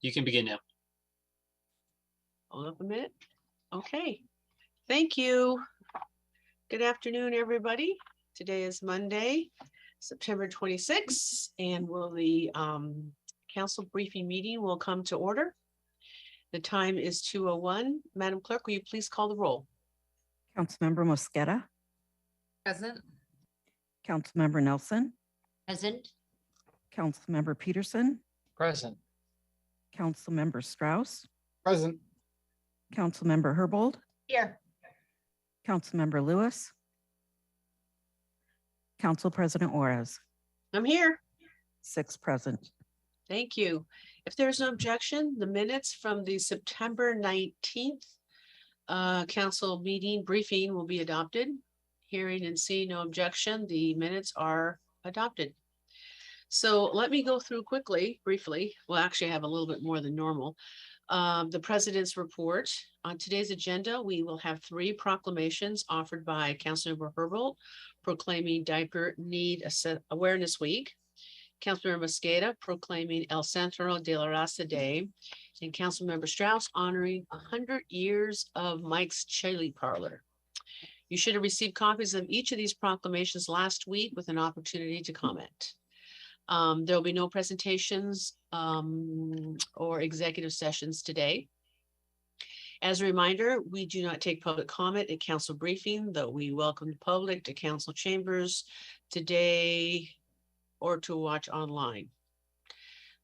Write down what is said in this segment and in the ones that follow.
You can begin now. Hold up a minute. Okay. Thank you. Good afternoon, everybody. Today is Monday, September 26th, and the council briefing meeting will come to order. The time is 2:01. Madam Clerk, will you please call the roll? Councilmember Mosqueda, Present. Councilmember Nelson, Present. Councilmember Peterson, Present. Councilmember Strauss, Present. Councilmember Herbold, Here. Councilmember Lewis, Council President Juarez, I'm here. 6 present. Thank you. If there's no objection, the minutes from the September 19th council meeting briefing will be adopted. Hearing and seeing no objection, the minutes are adopted. So let me go through briefly. We'll actually have a little bit more than normal. The president's report. On today's agenda, we will have 3 proclamations offered by Councilmember Herbold proclaiming Diaper Need Awareness Week, Councilmember Mosqueda proclaiming El Centro de la Raza Day, and Councilmember Strauss honoring 100 years of Mike's Chili Parlor. You should have received copies of each of these proclamations last week with an opportunity to comment. There will be no presentations or executive sessions today. As a reminder, we do not take public comment at council briefing, though we welcome the public to council chambers today or to watch online.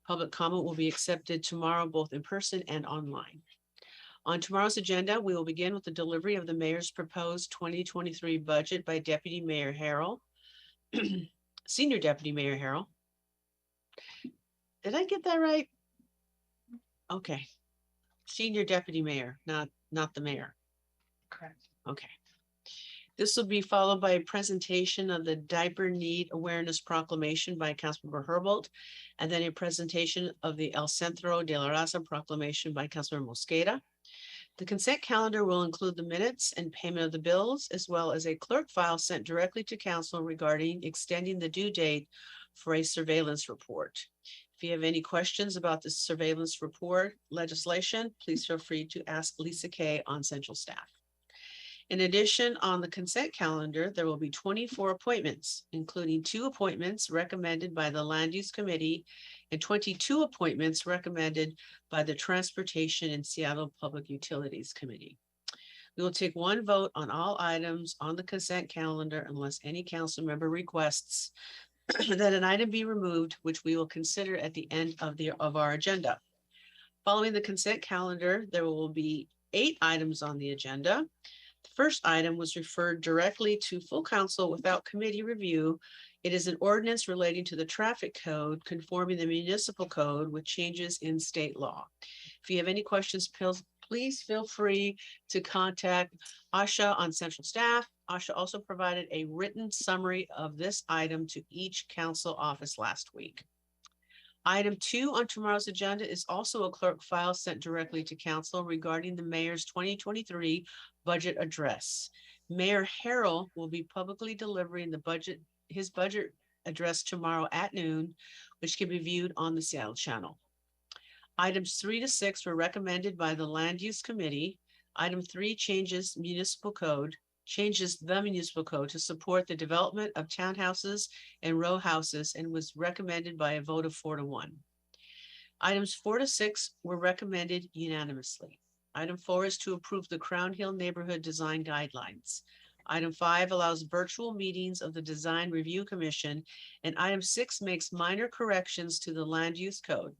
Public comment will be accepted tomorrow, both in person and online. On tomorrow's agenda, we will begin with the delivery of the mayor's proposed 2023 budget by Deputy Mayor Harrell, Senior Deputy Mayor Harrell. Did I get that right? Okay. Senior Deputy Mayor, not the mayor. Correct. Okay. This will be followed by a presentation of the Diaper Need Awareness Proclamation by Councilmember Herbold, and then a presentation of the El Centro de la Raza Proclamation by Councilmember Mosqueda. The consent calendar will include the minutes and payment of the bills, as well as a clerk file sent directly to council regarding extending the due date for a surveillance report. If you have any questions about the surveillance report legislation, please feel free to ask Lisa Kay on central staff. In addition, on the consent calendar, there will be 24 appointments, including 2 appointments recommended by the Land Use Committee and 22 appointments recommended by the Transportation and Seattle Public Utilities Committee. We will take 1 vote on all items on the consent calendar unless any council member requests that an item be removed, which we will consider at the end of our agenda. Following the consent calendar, there will be 8 items on the agenda. The first item was referred directly to full council without committee review. It is an ordinance relating to the traffic code, conforming the municipal code with changes in state law. If you have any questions, please feel free to contact Asha on central staff. Asha also provided a written summary of this item to each council office last week. Item 2 on tomorrow's agenda is also a clerk file sent directly to council regarding the mayor's 2023 budget address. Mayor Harrell will be publicly delivering his budget address tomorrow at noon, which can be viewed on the Seattle channel. Items 3 to 6 were recommended by the Land Use Committee. Item 3 changes the municipal code to support the development of townhouses and row houses and was recommended by a vote of 4 to 1. Items 4 to 6 were recommended unanimously. Item 4 is to approve the Crown Hill Neighborhood Design Guidelines. Item 5 allows virtual meetings of the Design Review Commission, and item 6 makes minor corrections to the Land Use Code.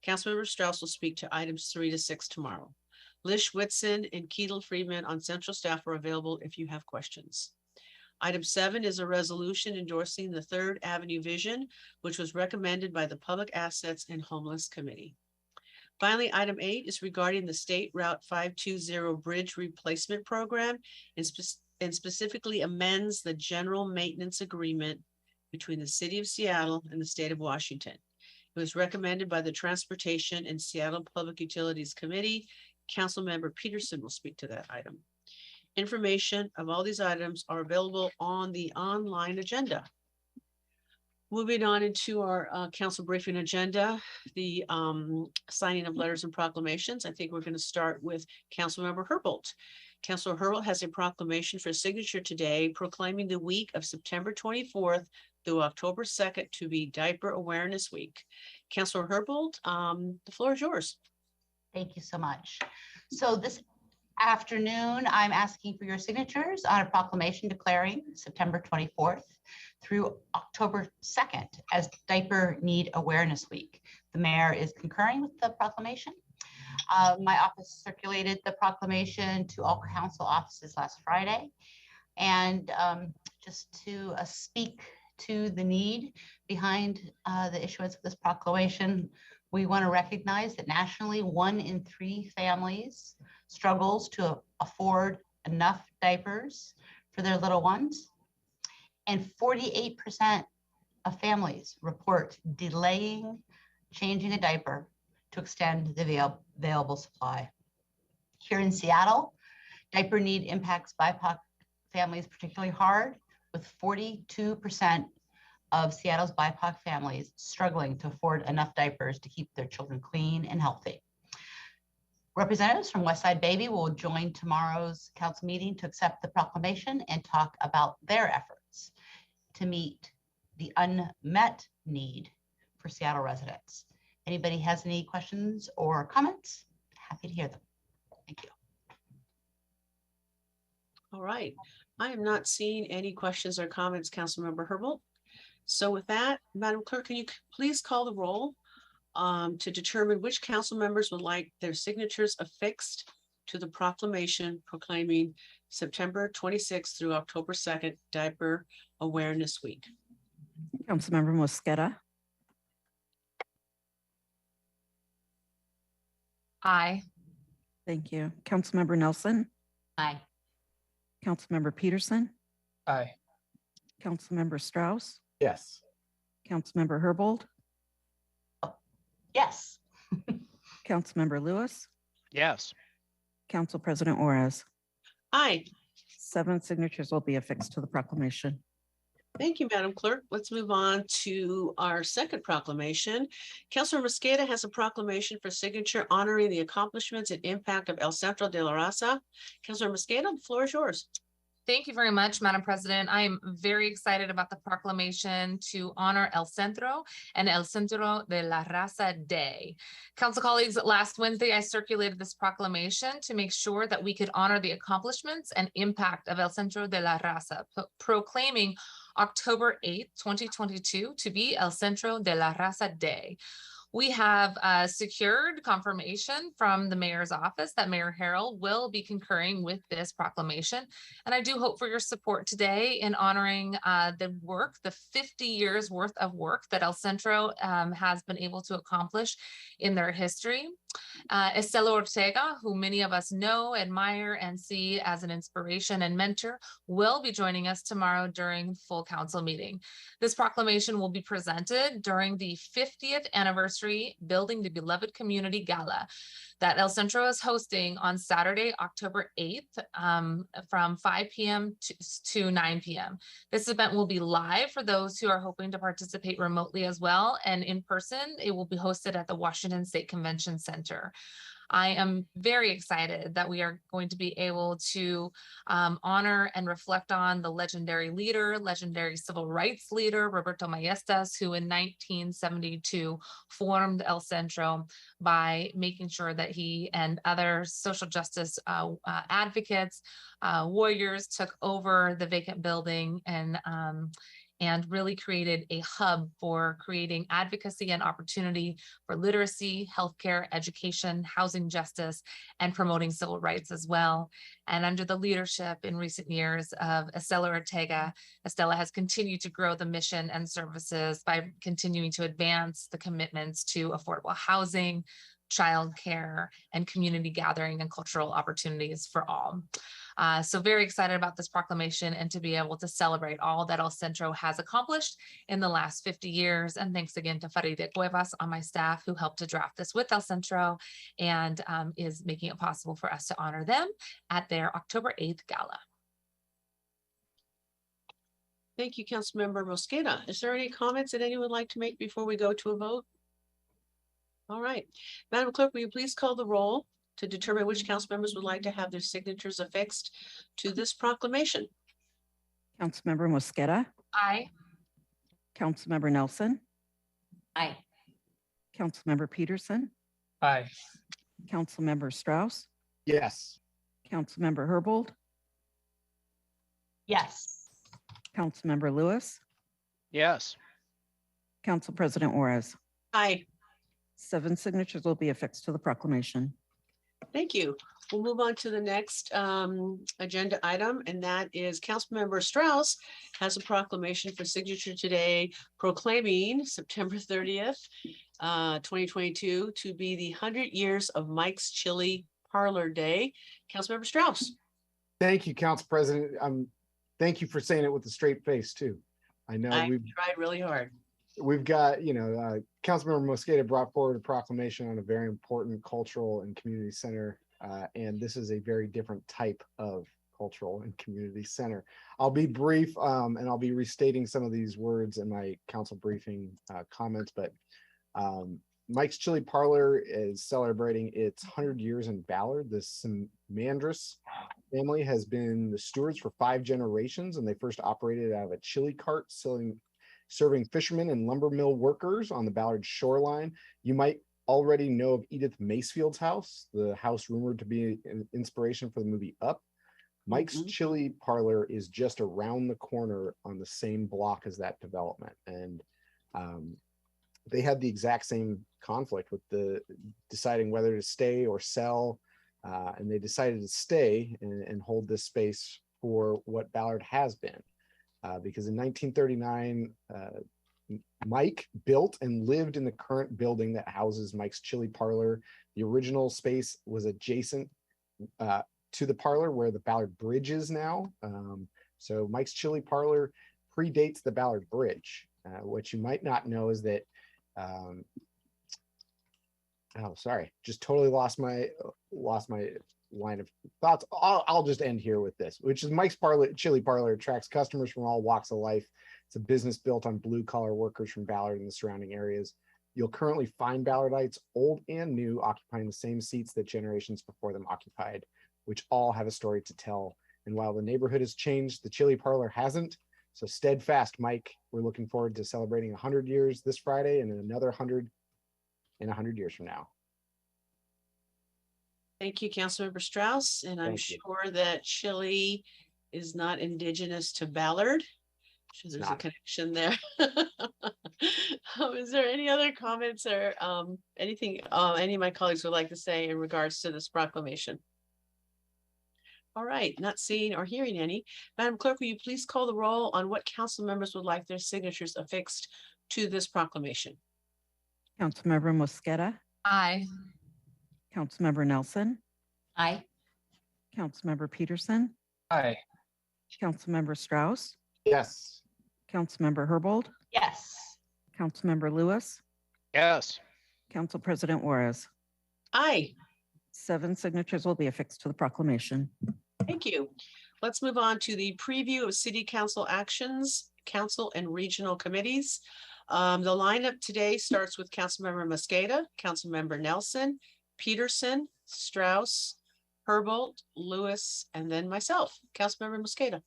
Councilmember Strauss will speak to items 3 to 6 tomorrow. Lish Whitson and Keetle Friedman on central staff are available if you have questions. Item 7 is a resolution endorsing the 3rd Avenue Vision, which was recommended by the Public Assets and Homeless Committee. Finally, item 8 is regarding the State Route 520 Bridge Replacement Program and specifically amends the general maintenance agreement between the City of Seattle and the State of Washington. It was recommended by the Transportation and Seattle Public Utilities Committee. Councilmember Peterson will speak to that item. Information of all these items are available on the online agenda. Moving on into our council briefing agenda, the signing of letters and proclamations. I think we're going to start with Councilmember Herbold. Councilor Herbold has a proclamation for signature today proclaiming the week of September 24th through October 2nd to be Diaper Awareness Week. Councilor Herbold, the floor is yours. Thank you so much. So this afternoon, I'm asking for your signatures on a proclamation declaring September 24th through October 2nd as Diaper Need Awareness Week. The mayor is concurring with the proclamation. My office circulated the proclamation to all council offices last Friday. And just to speak to the need behind the issuance of this proclamation, we want to recognize that nationally, 1 in 3 families struggles to afford enough diapers for their little ones. And 48% of families report delaying changing a diaper to extend the available supply. Here in Seattle, diaper need impacts BIPOC families particularly hard, with 42% of Seattle's BIPOC families struggling to afford enough diapers to keep their children clean and healthy. Representatives from Westside Baby will join tomorrow's council meeting to accept the proclamation and talk about their efforts to meet the unmet need for Seattle residents. Anybody has any questions or comments? Happy to hear them. Thank you. All right. I am not seeing any questions or comments, Councilmember Herbold. So with that, Madam Clerk, can you please call the roll to determine which council members would like their signatures affixed to the proclamation proclaiming September 26th through October 2nd, Diaper Awareness Week. Councilmember Mosqueda, Aye. thank you. Councilmember Nelson, Aye. Councilmember Peterson, Aye. Councilmember Strauss, Yes. Councilmember Herbold, Yes. Councilmember Lewis, Yes. Council President Juarez. Aye. 7 signatures will be affixed to the proclamation. Thank you, Madam Clerk. Let's move on to our second proclamation. Councilor Mosqueda has a proclamation for signature honoring the accomplishments and impact of El Centro de la Raza. Councilor Mosqueda, the floor is yours. Thank you very much, Madam President. I am very excited about the proclamation to honor El Centro and El Centro de la Raza Day. Council colleagues, last Wednesday, I circulated this proclamation to make sure that we could honor the accomplishments and impact of El Centro de la Raza, proclaiming October 8th, 2022 to be El Centro de la Raza Day. We have secured confirmation from the mayor's office that Mayor Harrell will be concurring with this proclamation. And I do hope for your support today in honoring the work, the 50 years worth of work that El Centro has been able to accomplish in their history. Estela Ortega, who many of us know, admire, and see as an inspiration and mentor, will be joining us tomorrow during full council meeting. This proclamation will be presented during the 50th anniversary Building the Beloved Community Gala that El Centro is hosting on Saturday, October 8th from 5 p.m. to 9 p.m. This event will be live for those who are hoping to participate remotely as well. And in person, it will be hosted at the Washington State Convention Center. I am very excited that we are going to be able to honor and reflect on the legendary leader, legendary civil rights leader, Roberto Maestas, who in 1972 formed El Centro by making sure that he and other social justice advocates, warriors took over the vacant building and really created a hub for creating advocacy and opportunity for literacy, healthcare, education, housing justice, and promoting civil rights as well. And under the leadership in recent years of Estela Ortega, Estela has continued to grow the mission and services by continuing to advance the commitments to affordable housing, childcare, and community gathering and cultural opportunities for all. So very excited about this proclamation and to be able to celebrate all that El Centro has accomplished in the last 50 years. And thanks again to Faride Cuevas on my staff who helped to draft this with El Centro and is making it possible for us to honor them at their October 8th gala. Thank you, Councilmember Mosqueda. Is there any comments that anyone would like to make before we go to a vote? All right, Madam Clerk, will you please call the roll to determine which council members would like to have their signatures affixed to this proclamation? Councilmember Mosqueda, Aye. Councilmember Nelson, Aye. Councilmember Peterson, Aye. Councilmember Strauss, Yes. Councilmember Herbold, Yes. Councilmember Lewis, Yes. Council President Juarez. Aye. 7 signatures will be affixed to the proclamation. Thank you. We'll move on to the next agenda item, and that is Councilmember Strauss has a proclamation for signature today proclaiming September 30th, 2022 to be the 100 years of Mike's Chili Parlor Day. Councilmember Strauss. Thank you, Council President. Thank you for saying it with a straight face too. I know I tried really hard. we've got, Councilmember Mosqueda brought forward a proclamation on a very important cultural and community center. And this is a very different type of cultural and community center. I'll be brief, and I'll be restating some of these words in my council briefing comments, but Mike's Chili Parlor is celebrating its 100 years in Ballard. The Simandris family has been the stewards for 5 generations, and they first operated out of a chili cart serving fishermen and lumber mill workers on the Ballard shoreline. You might already know of Edith Macefield's house, the house rumored to be an inspiration for the movie Up. Mike's Chili Parlor is just around the corner on the same block as that development. And they had the exact same conflict with deciding whether to stay or sell. And they decided to stay and hold this space for what Ballard has been. Because in 1939, Mike built and lived in the current building that houses Mike's Chili Parlor. The original space was adjacent to the parlor where the Ballard Bridge is now. So Mike's Chili Parlor predates the Ballard Bridge. What you might not know is that, just totally lost my line of thoughts. I'll just end here with this, which is Mike's Chili Parlor attracts customers from all walks of life. It's a business built on blue-collar workers from Ballard and the surrounding areas. You'll currently find Ballardites, old and new, occupying the same seats that generations before them occupied, which all have a story to tell. And while the neighborhood has changed, the Chili Parlor hasn't. So steadfast, Mike. We're looking forward to celebrating 100 years this Friday and another 100 in 100 years from now. Thank you, Councilmember Strauss. And I'm Thank you. sure that chili is not indigenous to Ballard. So there's a not. connection there. Is there any other comments or anything any of my colleagues would like to say in regards to this proclamation? All right, not seeing or hearing any. Madam Clerk, will you please call the roll on what council members would like their signatures affixed to this proclamation? Councilmember Mosqueda, Aye. Councilmember Nelson, Aye. Councilmember Peterson, Aye. Councilmember Strauss, Yes. Councilmember Herbold, Yes. Councilmember Lewis, Yes. Council President Juarez. Aye. 7 signatures will be affixed to the proclamation. Thank you. Let's move on to the preview of city council actions, council and regional committees. The lineup today starts with Councilmember Mosqueda, Councilmember Nelson, Peterson, Strauss, Herbold, Lewis, and then myself, Councilmember Mosqueda.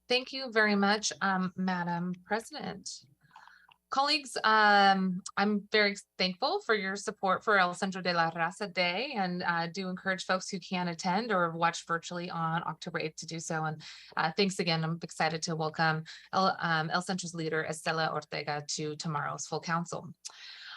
Thank you very much, Madam President. Colleagues, I'm very thankful for your support for El Centro de la Raza Day, and do encourage folks who can attend or watch virtually on October 8th to do so. And thanks again. I'm excited to welcome El Centro's leader, Estela Ortega, to tomorrow's full council.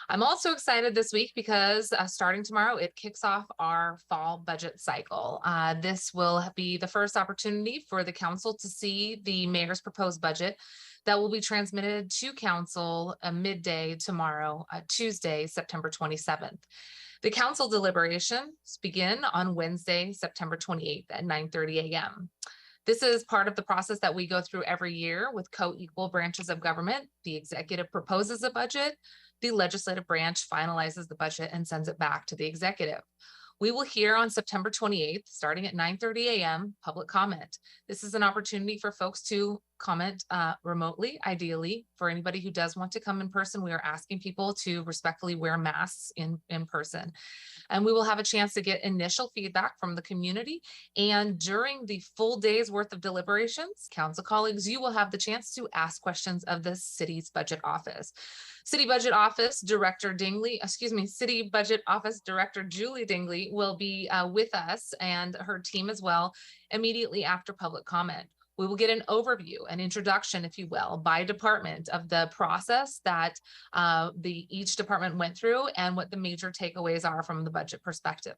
I'm also excited this week because starting tomorrow, it kicks off our fall budget cycle. This will be the first opportunity for the council to see the mayor's proposed budget that will be transmitted to council midday tomorrow, Tuesday, September 27th. The council deliberations begin on Wednesday, September 28th at 9:30 a.m. This is part of the process that we go through every year with co-equal branches of government. The executive proposes a budget, the legislative branch finalizes the budget and sends it back to the executive. We will hear on September 28th, starting at 9:30 a.m., public comment. This is an opportunity for folks to comment remotely, ideally. For anybody who does want to come in person, we are asking people to respectfully wear masks in person. And we will have a chance to get initial feedback from the community. And during the full day's worth of deliberations, council colleagues, you will have the chance to ask questions of the city's budget office. City Budget Office Director City Budget Office Director Julie Dingley will be with us and her team as well immediately after public comment. We will get an overview, an introduction, if you will, by department of the process that each department went through and what the major takeaways are from the budget perspective.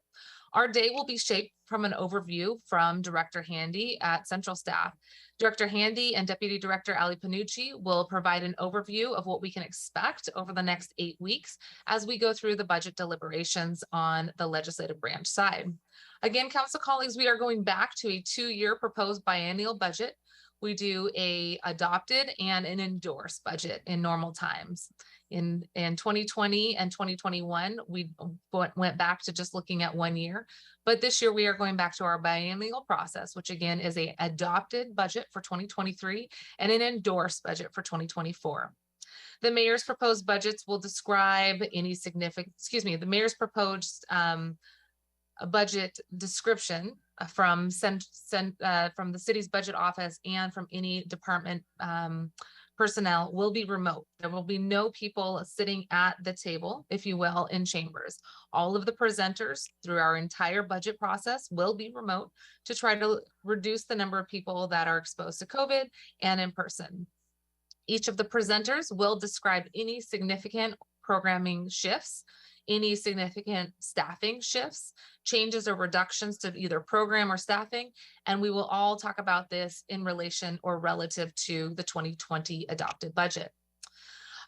Our day will be shaped from an overview from Director Handy at Central Staff. Director Handy and Deputy Director Ali Panucci will provide an overview of what we can expect over the next 8 weeks as we go through the budget deliberations on the legislative branch side. Again, council colleagues, we are going back to a 2-year proposed biennial budget. We do a adopted and an endorsed budget in normal times. In 2020 and 2021, we went back to just looking at 1 year. But this year we are going back to our biennial process, which again is a adopted budget for 2023 and an endorsed budget for 2024. The mayor's proposed budgets will describe any the mayor's proposed a budget description from the city's budget office and from any department personnel will be remote. There will be no people sitting at the table, if you will, in chambers. All of the presenters through our entire budget process will be remote to try to reduce the number of people that are exposed to COVID and in person. Each of the presenters will describe any significant programming shifts, any significant staffing shifts, changes or reductions to either program or staffing, and we will all talk about this in relation or relative to the 2020 adopted budget.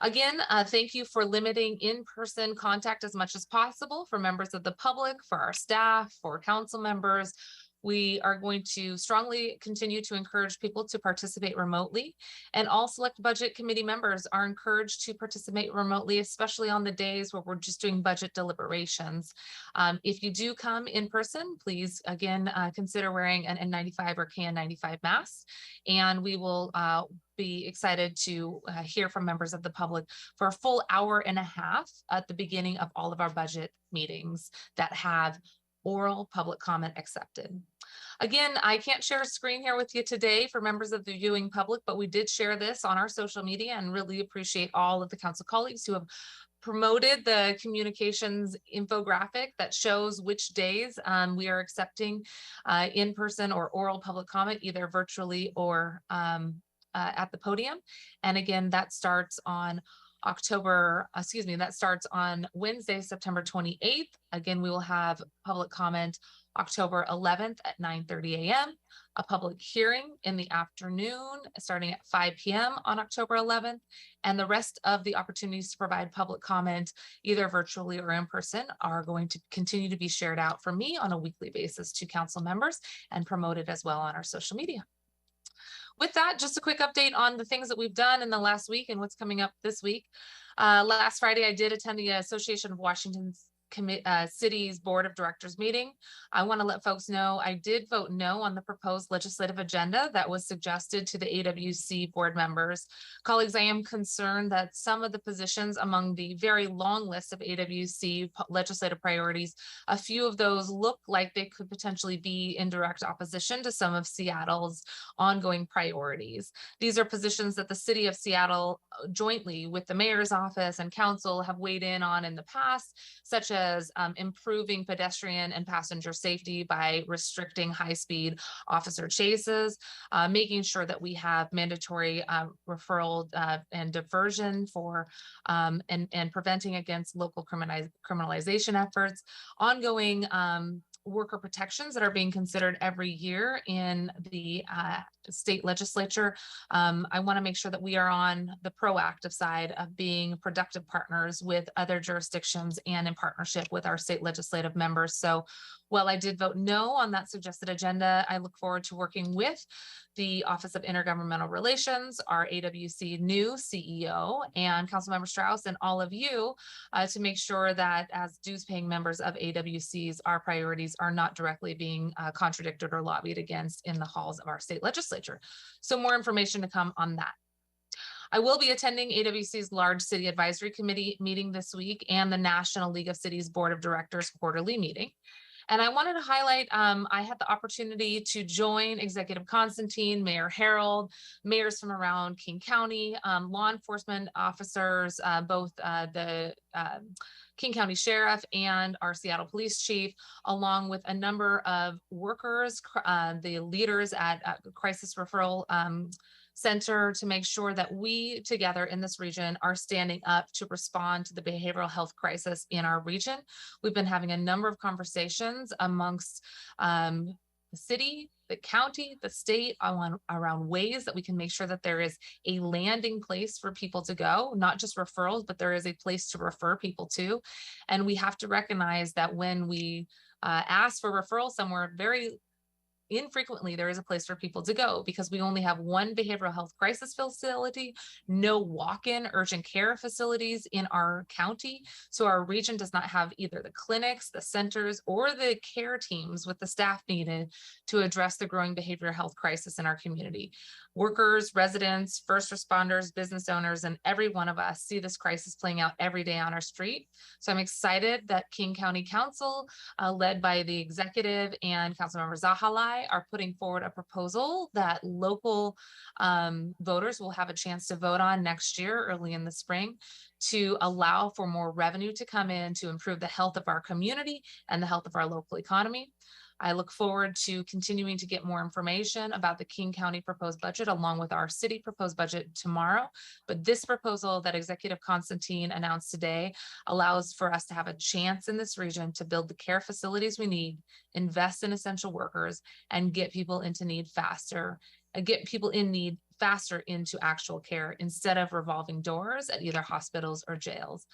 Again, thank you for limiting in-person contact as much as possible for members of the public, for our staff, for council members. We are going to strongly continue to encourage people to participate remotely, and all select budget committee members are encouraged to participate remotely, especially on the days where we're just doing budget deliberations. If you do come in person, please again consider wearing an N95 or KN95 mask, and we will be excited to hear from members of the public for a full hour and a half at the beginning of all of our budget meetings that have oral public comment accepted. Again, I can't share a screen here with you today for members of the viewing public, but we did share this on our social media and really appreciate all of the council colleagues who have promoted the communications infographic that shows which days we are accepting in-person or oral public comment, either virtually or at the podium. And again, that starts on Wednesday, September 28th. Again, we will have public comment October 11th at 9:30 a.m., a public hearing in the afternoon starting at 5 p.m. on October 11th, and the rest of the opportunities to provide public comment either virtually or in person are going to continue to be shared out from me on a weekly basis to council members and promoted as well on our social media. With that, just a quick update on the things that we've done in the last week and what's coming up this week. Last Friday, I did attend the Association of Washington City's Board of Directors meeting. I want to let folks know I did vote no on the proposed legislative agenda that was suggested to the AWC board members. Colleagues, I am concerned that some of the positions among the very long list of AWC legislative priorities, a few of those look like they could potentially be in direct opposition to some of Seattle's ongoing priorities. These are positions that the city of Seattle jointly with the mayor's office and council have weighed in on in the past, such as improving pedestrian and passenger safety by restricting high-speed officer chases, making sure that we have mandatory referral and diversion for and preventing against local criminalization efforts, ongoing worker protections that are being considered every year in the state legislature. I want to make sure that we are on the proactive side of being productive partners with other jurisdictions and in partnership with our state legislative members. So while I did vote no on that suggested agenda, I look forward to working with the Office of Intergovernmental Relations, our AWC new CEO, and Councilmember Strauss and all of you to make sure that as dues paying members of AWCs, our priorities are not directly being contradicted or lobbied against in the halls of our state legislature. So more information to come on that. I will be attending AWC's Large City Advisory Committee meeting this week and the National League of Cities Board of Directors quarterly meeting. And I wanted to highlight, I had the opportunity to join Executive Constantine, Mayor Harold, mayors from around King County, law enforcement officers, both the King County Sheriff and our Seattle Police Chief, along with a number of workers, the leaders at Crisis Referral Center, to make sure that we together in this region are standing up to respond to the behavioral health crisis in our region. We've been having a number of conversations amongst the city, the county, the state around ways that we can make sure that there is a landing place for people to go, not just referrals, but there is a place to refer people to. And we have to recognize that when we ask for referral somewhere, very infrequently there is a place for people to go, because we only have one behavioral health crisis facility, no walk-in urgent care facilities in our county. So our region does not have either the clinics, the centers, or the care teams with the staff needed to address the growing behavioral health crisis in our community. Workers, residents, first responders, business owners, and every one of us see this crisis playing out every day on our street. So I'm excited that King County Council, led by the executive and Councilmember Zahalai, are putting forward a proposal that local voters will have a chance to vote on next year, early in the spring, to allow for more revenue to come in to improve the health of our community and the health of our local economy. I look forward to continuing to get more information about the King County proposed budget along with our city proposed budget tomorrow. But this proposal that Executive Constantine announced today allows for us to have a chance in this region to build the care facilities we need, invest in essential workers, and get people into need faster, get people in need faster into actual care instead of revolving doors at either hospitals or jails.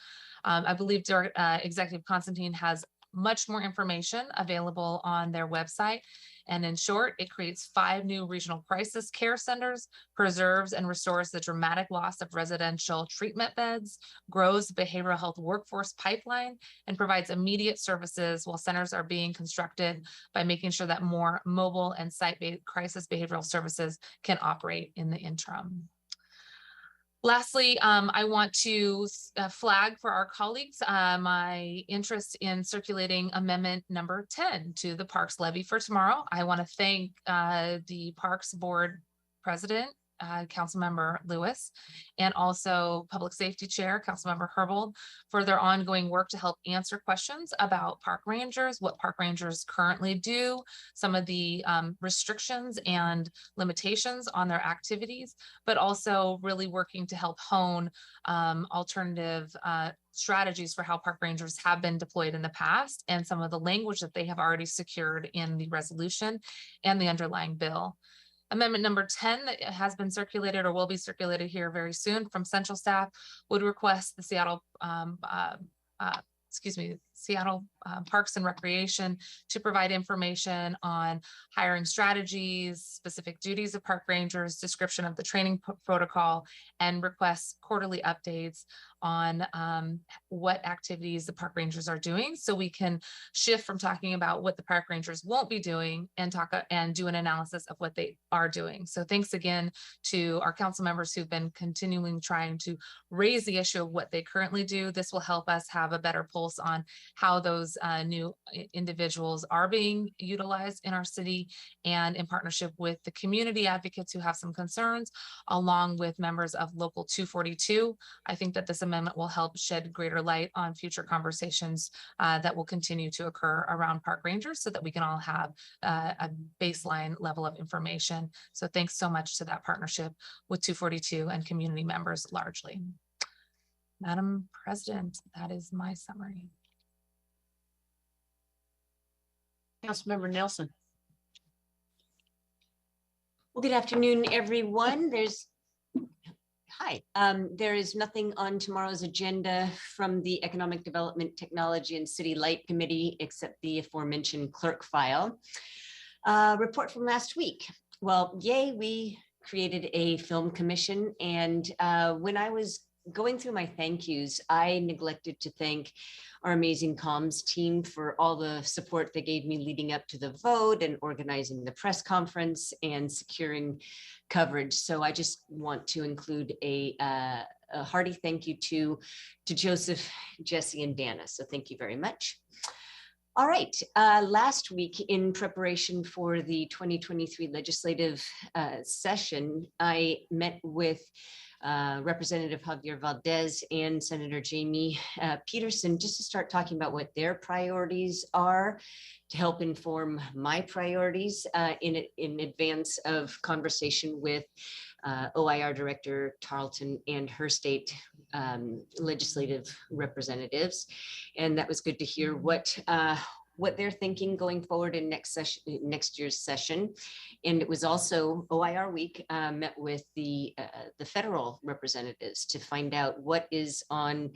I believe Executive Constantine has much more information available on their website. And in short, it creates 5 new regional crisis care centers, preserves and restores the dramatic loss of residential treatment beds, grows the behavioral health workforce pipeline, and provides immediate services while centers are being constructed by making sure that more mobile and site-based crisis behavioral services can operate in the interim. Lastly, I want to flag for our colleagues my interest in circulating amendment number 10 to the Parks levy for tomorrow. I want to thank the Parks Board President, Councilmember Lewis, and also Public Safety Chair, Councilmember Herbold, for their ongoing work to help answer questions about park rangers, what park rangers currently do, some of the restrictions and limitations on their activities, but also really working to help hone alternative strategies for how park rangers have been deployed in the past and some of the language that they have already secured in the resolution and the underlying bill. Amendment number 10 that has been circulated or will be circulated here very soon from central staff would request the Seattle Parks and Recreation to provide information on hiring strategies, specific duties of park rangers, description of the training protocol, and request quarterly updates on what activities the park rangers are doing, so we can shift from talking about what the park rangers won't be doing and do an analysis of what they are doing. So thanks again to our council members who've been continuing trying to raise the issue of what they currently do. This will help us have a better pulse on how those new individuals are being utilized in our city, and in partnership with the community advocates who have some concerns, along with members of Local 242. I think that this amendment will help shed greater light on future conversations that will continue to occur around park rangers, so that we can all have a baseline level of information. So thanks so much to that partnership with 242 and community members largely. Madam President, that is my summary. Councilmember Nelson. Well, good afternoon, everyone. There is nothing on tomorrow's agenda from the Economic Development, Technology and City Light Committee, except the aforementioned clerk file. Report from last week. Well, yay, we created a film commission. And when I was going through my thank yous, I neglected to thank our amazing comms team for all the support they gave me leading up to the vote and organizing the press conference and securing coverage. So I just want to include a hearty thank you to Joseph, Jesse, and Dana. So thank you very much. All right, last week in preparation for the 2023 legislative session, I met with Representative Javier Valdez and Senator Jamie Peterson just to start talking about what their priorities are to help inform my priorities in advance of conversation with OIR Director Tarleton and her state legislative representatives. And that was good to hear what they're thinking going forward in next year's session. And it was also OIR week, met with the federal representatives to find out what is on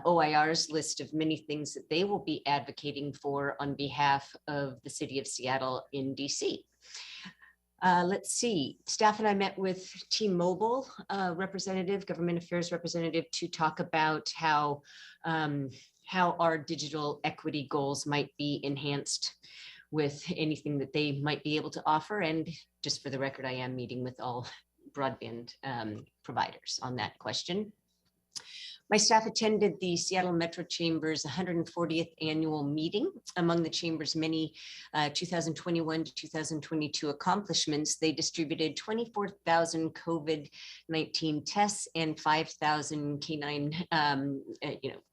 OIR's list of many things that they will be advocating for on behalf of the city of Seattle in DC. Let's see, staff and I met with T-Mobile representative, government affairs representative, to talk about how our digital equity goals might be enhanced with anything that they might be able to offer. And just for the record, I am meeting with all broadband providers on that question. My staff attended the Seattle Metro Chamber's 140th annual meeting. Among the chamber's many 2021 to 2022 accomplishments, they distributed 24,000 COVID-19 tests and 5,000 canine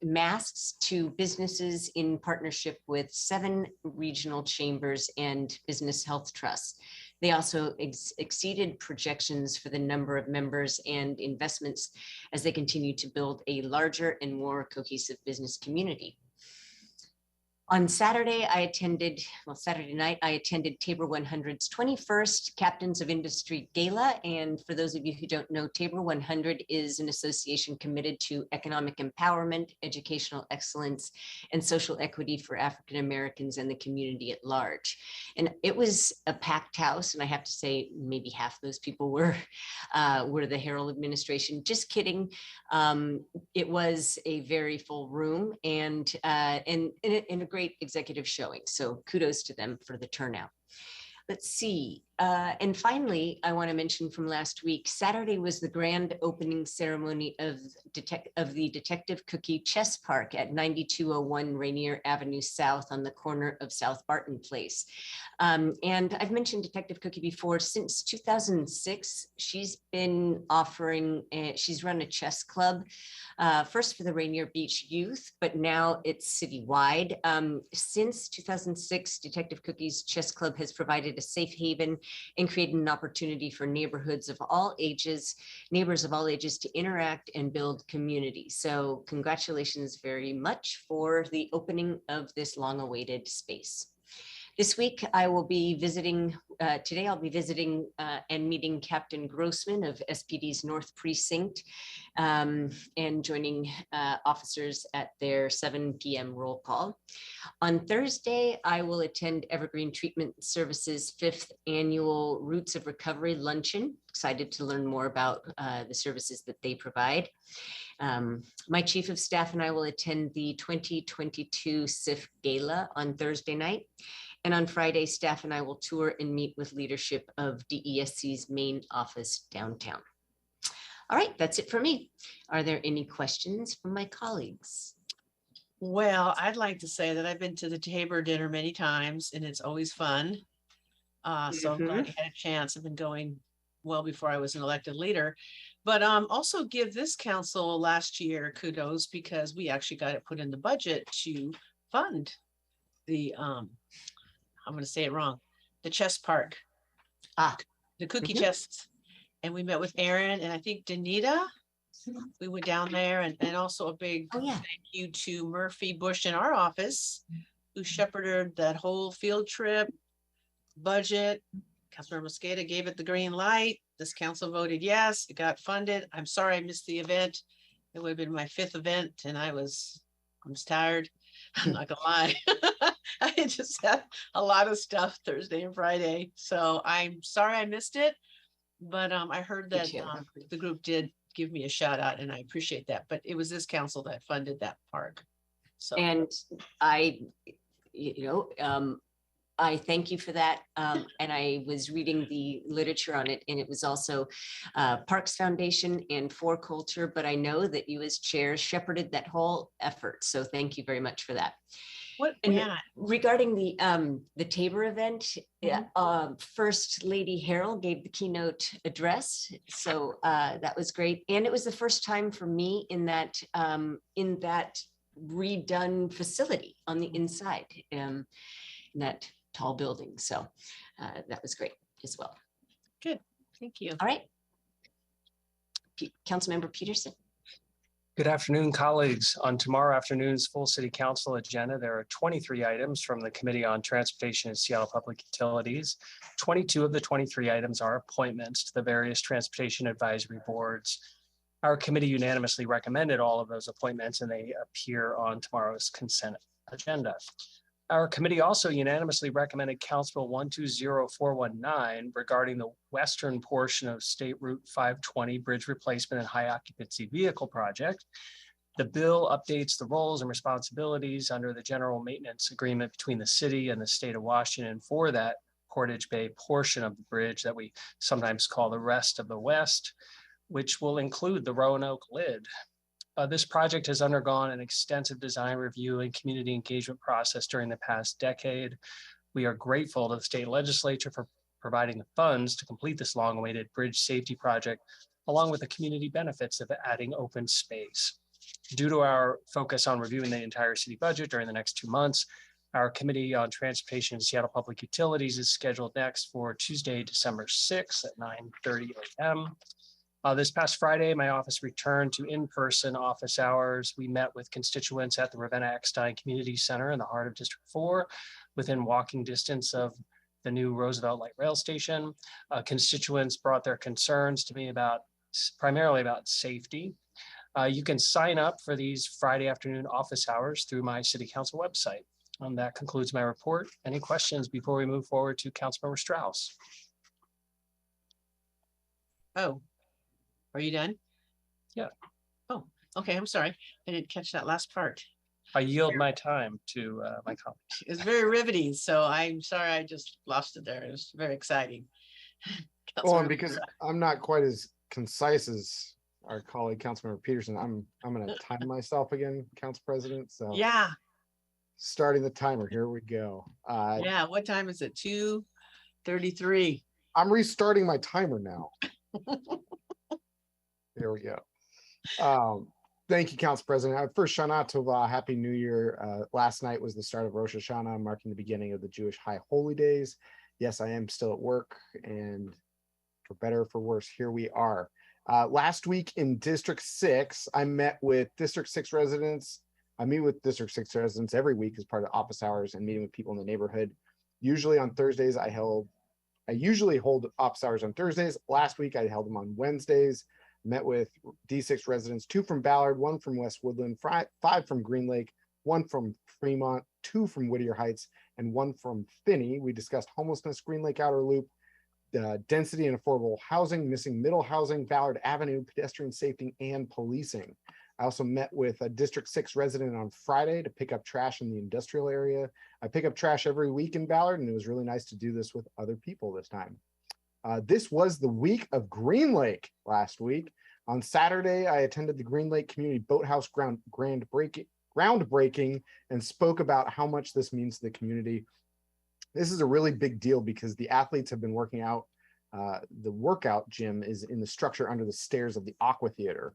masks to businesses in partnership with 7 regional chambers and business health trusts. They also exceeded projections for the number of members and investments as they continue to build a larger and more cohesive business community. On Saturday night, I attended Tabor 100's 21st Captains of Industry Gala. And for those of you who don't know, Tabor 100 is an association committed to economic empowerment, educational excellence, and social equity for African Americans and the community at large. And it was a packed house. And I have to say, maybe half those people were the Herald administration. Just kidding. It was a very full room and a great executive showing. So kudos to them for the turnout. Let's see. And finally, I want to mention from last week, Saturday was the grand opening ceremony of the Detective Cookie Chess Park at 9201 Rainier Avenue South on the corner of South Barton Place. And I've mentioned Detective Cookie before. Since 2006, she's been she's run a chess club, first for the Rainier Beach youth, but now it's citywide. Since 2006, Detective Cookie's Chess Club has provided a safe haven and created an opportunity for neighbors of all ages to interact and build community. So congratulations very much for the opening of this long-awaited space. This week, I will be visiting, today I'll be visiting and meeting Captain Grossman of SPD's North Precinct and joining officers at their 7 p.m. roll call. On Thursday, I will attend Evergreen Treatment Services 5th annual Roots of Recovery luncheon. Excited to learn more about the services that they provide. My chief of staff and I will attend the 2022 SIF Gala on Thursday night. And on Friday, staff and I will tour and meet with leadership of DESC's main office downtown. All right, that's it for me. Are there any questions from my colleagues? Well, I'd like to say that I've been to the Tabor dinner many times and it's always fun. So I'm glad you had a chance. I've been going well before I was an elected leader, but also give this council last year kudos because we actually got it put in the budget to fund the, I'm going to say it wrong, the chess park, the cookie chests. And we met with Aaron and I think Danita. We went down there and also a big thank you to Murphy Bush in our office who shepherded that whole field trip, budget, Councilmember Mosqueda gave it the green light. This council voted yes, it got funded. I'm sorry I missed the event. It would have been my 5th event and I was tired. I'm not gonna lie. I just had a lot of stuff Thursday and Friday. So I'm sorry I missed it. But I heard Me that too. the group did give me a shout out and I appreciate that. But it was this council that funded that park. So And I, you know, I thank you for that. And I was reading the literature on it, and it was also Parks Foundation and For Culture, but I know that you as chair shepherded that whole effort. So thank you very much for that. what, And yeah, regarding the Tabor event, First Lady Harrell gave the keynote address. So that was great. And it was the first time for me in that redone facility on the inside, in that tall building. So that was great as well. good. Thank you. All right. Councilmember Peterson. Good afternoon, colleagues. On tomorrow afternoon's full city council agenda, there are 23 items from the Committee on Transportation and Seattle Public Utilities. 22 of the 23 items are appointments to the various transportation advisory boards. Our committee unanimously recommended all of those appointments and they appear on tomorrow's consent agenda. Our committee also unanimously recommended Council Bill 120419 regarding the western portion of State Route 520 bridge replacement and high occupancy vehicle project. The bill updates the roles and responsibilities under the general maintenance agreement between the city and the state of Washington for that Portage Bay portion of the bridge that we sometimes call the rest of the West, which will include the Roanoke lid. This project has undergone an extensive design review and community engagement process during the past decade. We are grateful to the state legislature for providing the funds to complete this long-awaited bridge safety project, along with the community benefits of adding open space. Due to our focus on reviewing the entire city budget during the next 2 months, our Committee on Transportation and Seattle Public Utilities is scheduled next for Tuesday, December 6th at 9:30 a.m. This past Friday, my office returned to in-person office hours. We met with constituents at the Ravenna Eckstein Community Center in the heart of District 4, within walking distance of the new Roosevelt Light Rail Station. Constituents brought their concerns to me primarily about safety. You can sign up for these Friday afternoon office hours through my city council website. That concludes my report. Any questions before we move forward to Councilmember Strauss? Oh, are you done? Yeah. Oh, okay. I'm sorry. I didn't catch that last part. I yield my time to my colleagues. It's very riveting. So I'm sorry. I just lost it there. It was very exciting. Well, and Councilmember- because I'm not quite as concise as our colleague, Councilmember Peterson, I'm going to time myself again, Council President. So Yeah. starting the timer, here we go. Yeah. What time is it? 2:33. I'm restarting my timer now. There we go. Thank you, Council President. First, Shana Tova, Happy New Year. Last night was the start of Rosh Hashanah, marking the beginning of the Jewish High Holy Days. Yes, I am still at work, and for better or for worse, here we are. Last week in District 6, I met with District 6 residents. I meet with District 6 residents every week as part of office hours and meeting with people in the neighborhood. Usually on Thursdays, I usually hold office hours on Thursdays. Last week, I held them on Wednesdays. Met with D6 residents, 2 from Ballard, 1 from West Woodland, 5 from Green Lake, 1 from Fremont, 2 from Whittier Heights, and 1 from Finney. We discussed homelessness, Green Lake Outer Loop, density and affordable housing, missing middle housing, Ballard Avenue, pedestrian safety, and policing. I also met with a District 6 resident on Friday to pick up trash in the industrial area. I pick up trash every week in Ballard, and it was really nice to do this with other people this time. This was the week of Green Lake last week. On Saturday, I attended the Green Lake Community Boathouse groundbreaking and spoke about how much this means to the community. This is a really big deal because the athletes have been working out. The workout gym is in the structure under the stairs of the Aqua Theater.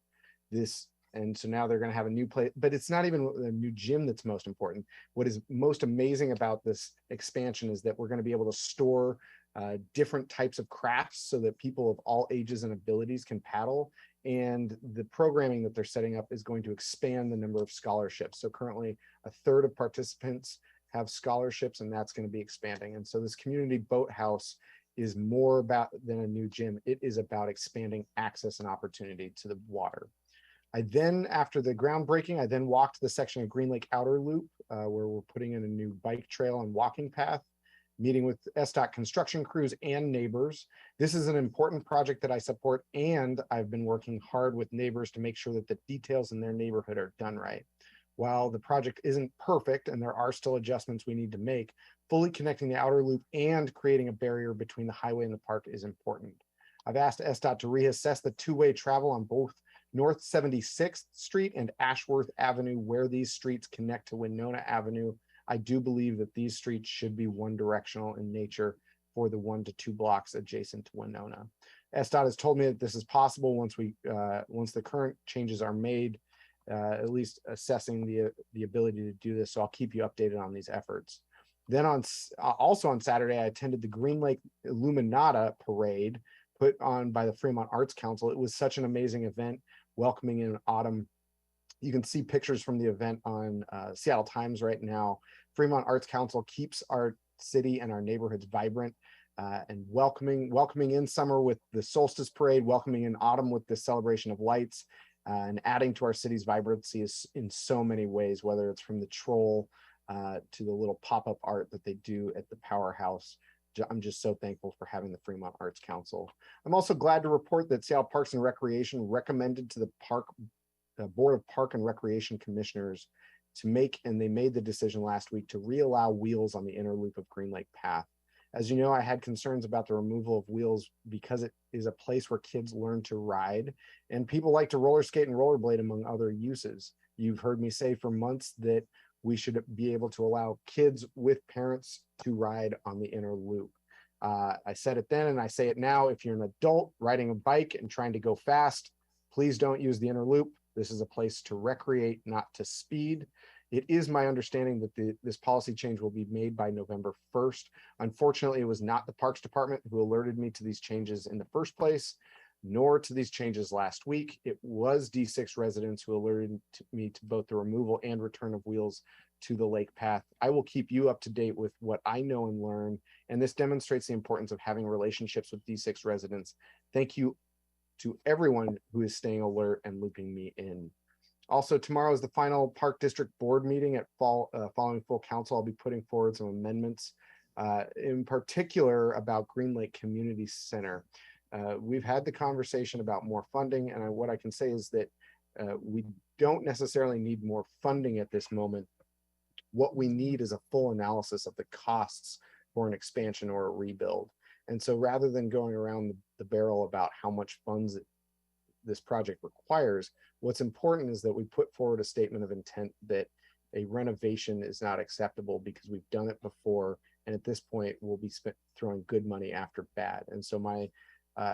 And so now they're going to have a new place, but it's not even a new gym that's most important. What is most amazing about this expansion is that we're going to be able to store different types of crafts so that people of all ages and abilities can paddle. And the programming that they're setting up is going to expand the number of scholarships. So currently 1/3 of participants have scholarships, and that's going to be expanding. And so this community boathouse is more about than a new gym. It is about expanding access and opportunity to the water. I then, after the groundbreaking, I then walked the section of Green Lake Outer Loop where we're putting in a new bike trail and walking path, meeting with SDOT construction crews and neighbors. This is an important project that I support, and I've been working hard with neighbors to make sure that the details in their neighborhood are done right. While the project isn't perfect and there are still adjustments we need to make, fully connecting the outer loop and creating a barrier between the highway and the park is important. I've asked SDOT to reassess the two-way travel on both North 76th Street and Ashworth Avenue, where these streets connect to Winona Avenue. I do believe that these streets should be one directional in nature for the 1 to 2 blocks adjacent to Winona. SDOT has told me that this is possible once the current changes are made, at least assessing the ability to do this. So I'll keep you updated on these efforts. Then also on Saturday, I attended the Green Lake Illuminata Parade put on by the Fremont Arts Council. It was such an amazing event, welcoming in autumn. You can see pictures from the event on Seattle Times right now. Fremont Arts Council keeps our city and our neighborhoods vibrant and welcoming in summer with the Solstice Parade, welcoming in autumn with the celebration of lights, and adding to our city's vibrancy is in so many ways, whether it's from the troll to the little pop-up art that they do at the Powerhouse. I'm just so thankful for having the Fremont Arts Council. I'm also glad to report that Seattle Parks and Recreation recommended to the Board of Park and Recreation Commissioners to make, and they made the decision last week to reallow wheels on the inner loop of Green Lake Path. As you know, I had concerns about the removal of wheels because it is a place where kids learn to ride and people like to roller skate and rollerblade among other uses. You've heard me say for months that we should be able to allow kids with parents to ride on the inner loop. I said it then and I say it now. If you're an adult riding a bike and trying to go fast, please don't use the inner loop. This is a place to recreate, not to speed. It is my understanding that this policy change will be made by November 1st. Unfortunately, it was not the Parks Department who alerted me to these changes in the first place, nor to these changes last week. It was D6 residents who alerted me to both the removal and return of wheels to the lake path. I will keep you up to date with what I know and learn, and this demonstrates the importance of having relationships with D6 residents. Thank you to everyone who is staying alert and looping me in. Also, tomorrow is the final Park District Board meeting at following full council. I'll be putting forward some amendments, in particular about Green Lake Community Center. We've had the conversation about more funding, and what I can say is that we don't necessarily need more funding at this moment. What we need is a full analysis of the costs for an expansion or a rebuild. And so rather than going around the barrel about how much funds this project requires, what's important is that we put forward a statement of intent that a renovation is not acceptable because we've done it before. And at this point, we'll be throwing good money after bad. And so my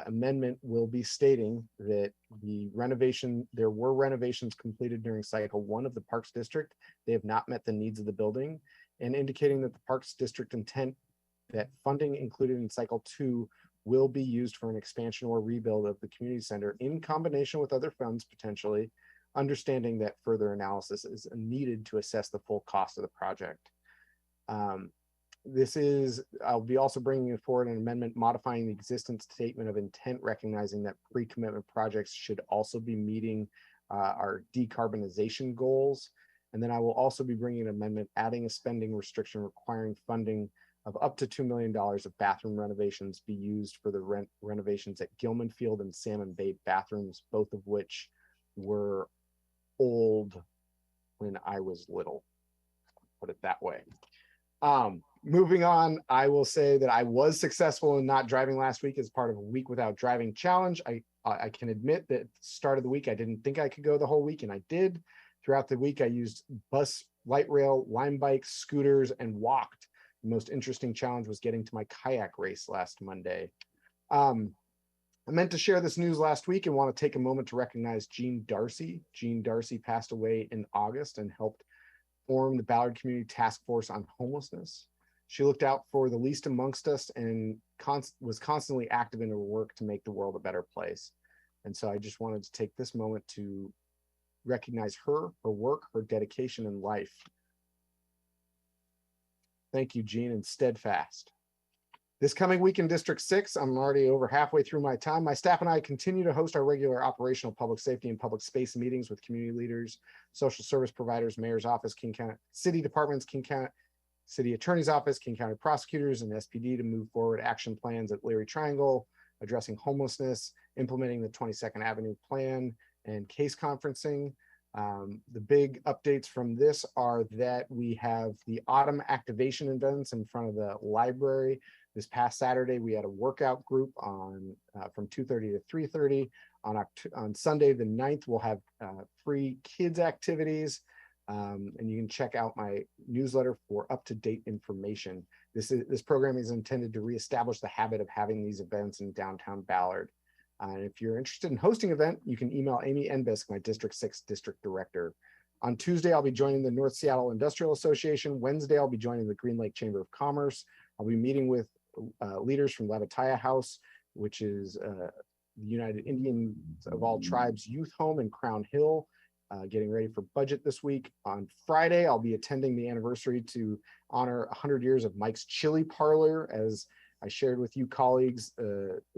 amendment will be stating that there were renovations completed during cycle 1 of the Parks District. They have not met the needs of the building, and indicating that the Parks District intent that funding included in cycle 2 will be used for an expansion or rebuild of the community center in combination with other funds potentially, understanding that further analysis is needed to assess the full cost of the project. I'll be also bringing forward an amendment modifying the existing statement of intent, recognizing that pre-commitment projects should also be meeting our decarbonization goals. And then I will also be bringing an amendment adding a spending restriction requiring funding of up to $2 million of bathroom renovations be used for the renovations at Gilman Field and Salmon Bay bathrooms, both of which were old when I was little, put it that way. Moving on, I will say that I was successful in not driving last week as part of a week without driving challenge. I can admit that at the start of the week, I didn't think I could go the whole week, and I did. Throughout the week, I used bus, light rail, Lime bikes, scooters, and walked. The most interesting challenge was getting to my kayak race last Monday. I meant to share this news last week and want to take a moment to recognize Jean Darcy. Jean Darcy passed away in August and helped form the Ballard Community Task Force on Homelessness. She looked out for the least amongst us and was constantly active in her work to make the world a better place. And so I just wanted to take this moment to recognize her work, her dedication in life. Thank you, Jean, and steadfast. This coming week in District 6, I'm already over halfway through my time. My staff and I continue to host our regular operational public safety and public space meetings with community leaders, social service providers, mayor's office, King County, city departments, King County, city attorney's office, King County prosecutors, and SPD to move forward action plans at Leary Triangle, addressing homelessness, implementing the 22nd Avenue plan, and case conferencing. The big updates from this are that we have the autumn activation events in front of the library. This past Saturday, we had a workout group on from 2:30 to 3:30. On Sunday, the 9th, we'll have free kids activities. And you can check out my newsletter for up-to-date information. This program is intended to reestablish the habit of having these events in downtown Ballard. And if you're interested in hosting an event, you can email Amy Enbisk, my District 6 District Director. On Tuesday, I'll be joining the North Seattle Industrial Association. Wednesday, I'll be joining the Green Lake Chamber of Commerce. I'll be meeting with leaders from Levataya House, which is the United Indians of All Tribes Youth Home in Crown Hill, getting ready for budget this week. On Friday, I'll be attending the anniversary to honor 100 years of Mike's Chili Parlor. As I shared with you colleagues,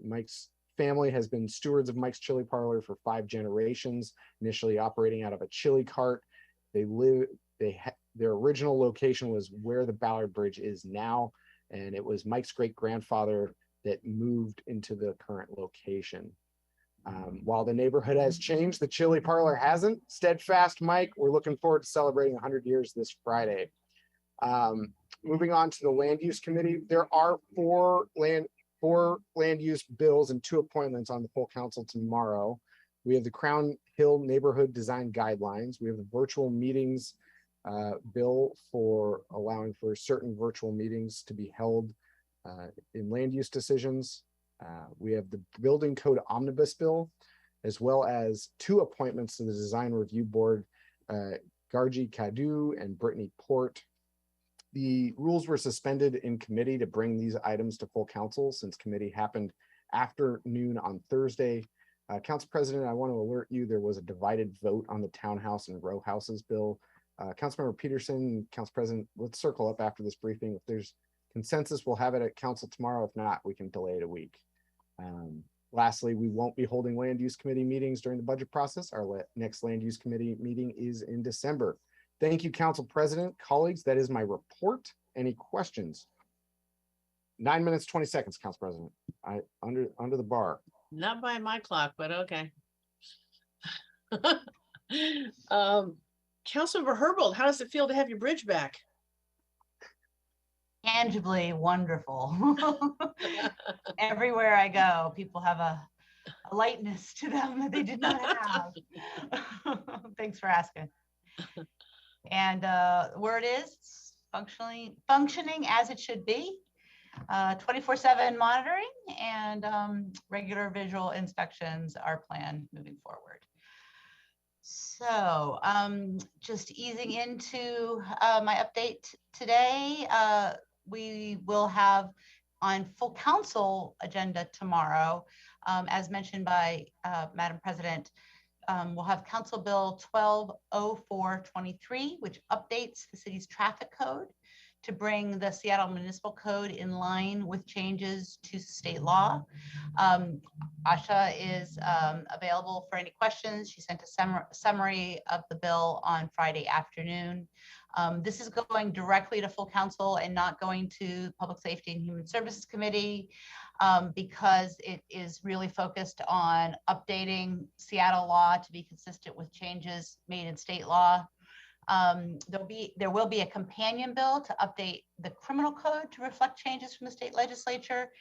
Mike's family has been stewards of Mike's Chili Parlor for 5 generations, initially operating out of a chili cart. Their original location was where the Ballard Bridge is now, and it was Mike's great-grandfather that moved into the current location. While the neighborhood has changed, the chili parlor hasn't. Steadfast, Mike. We're looking forward to celebrating 100 years this Friday. Moving on to the Land Use Committee, there are 4 land use bills and 2 appointments on the full council tomorrow. We have the Crown Hill Neighborhood Design Guidelines. We have the virtual meetings bill for allowing for certain virtual meetings to be held in land use decisions. We have the Building Code Omnibus Bill, as well as 2 appointments to the Design Review Board, Gargi Kadu and Brittany Port. The rules were suspended in committee to bring these items to full council since committee happened after noon on Thursday. Council President, I want to alert you there was a divided vote on the townhouse and row houses bill. Councilmember Peterson, Council President, let's circle up after this briefing. If there's consensus, we'll have it at council tomorrow. If not, we can delay it a week. Lastly, we won't be holding land use committee meetings during the budget process. Our next land use committee meeting is in December. Thank you, Council President. Colleagues, that is my report. Any questions? 9 minutes, 20 seconds, Council President. Under the bar. Not by my clock, but okay. Councilmember Herbold, how does it feel to have your bridge back? Tangibly wonderful. Everywhere I go, people have a lightness to them that they did not have. Thanks for asking. And where it is, functioning as it should be, 24/7 monitoring and regular visual inspections are planned moving forward. So just easing into my update today, we will have on full council agenda tomorrow, as mentioned by Madam President, we'll have Council Bill 120423, which updates the city's traffic code to bring the Seattle Municipal Code in line with changes to state law. Asha is available for any questions. She sent a summary of the bill on Friday afternoon. This is going directly to full council and not going to Public Safety and Human Services Committee because it is really focused on updating Seattle law to be consistent with changes made in state law. There will be a companion bill to update the criminal code to reflect changes from the state legislature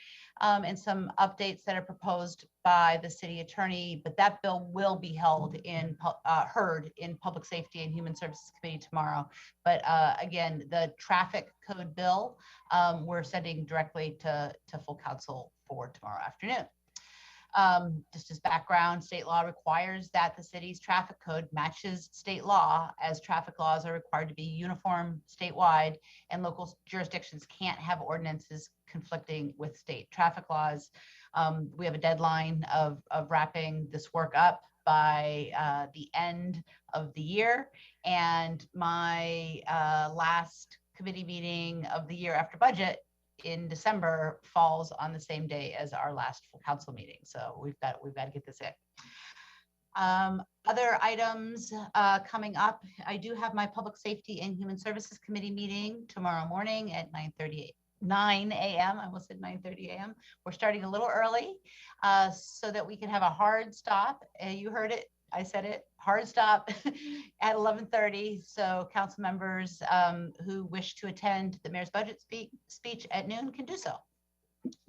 and some updates that are proposed by the city attorney, but that bill will be heard in Public Safety and Human Services Committee tomorrow. But again, the traffic code bill, we're sending directly to full council for tomorrow afternoon. Just as background, state law requires that the city's traffic code matches state law, as traffic laws are required to be uniform statewide, and local jurisdictions can't have ordinances conflicting with state traffic laws. We have a deadline of wrapping this work up by the end of the year, and my last committee meeting of the year after budget in December falls on the same day as our last full council meeting. So we've got to get this in. Other items coming up, I do have my Public Safety and Human Services Committee meeting tomorrow morning at 9 a.m. I almost said 9:30 a.m. We're starting a little early so that we can have a hard stop. You heard it. I said it, hard stop at 11:30. So council members who wish to attend the mayor's budget speech at noon can do so.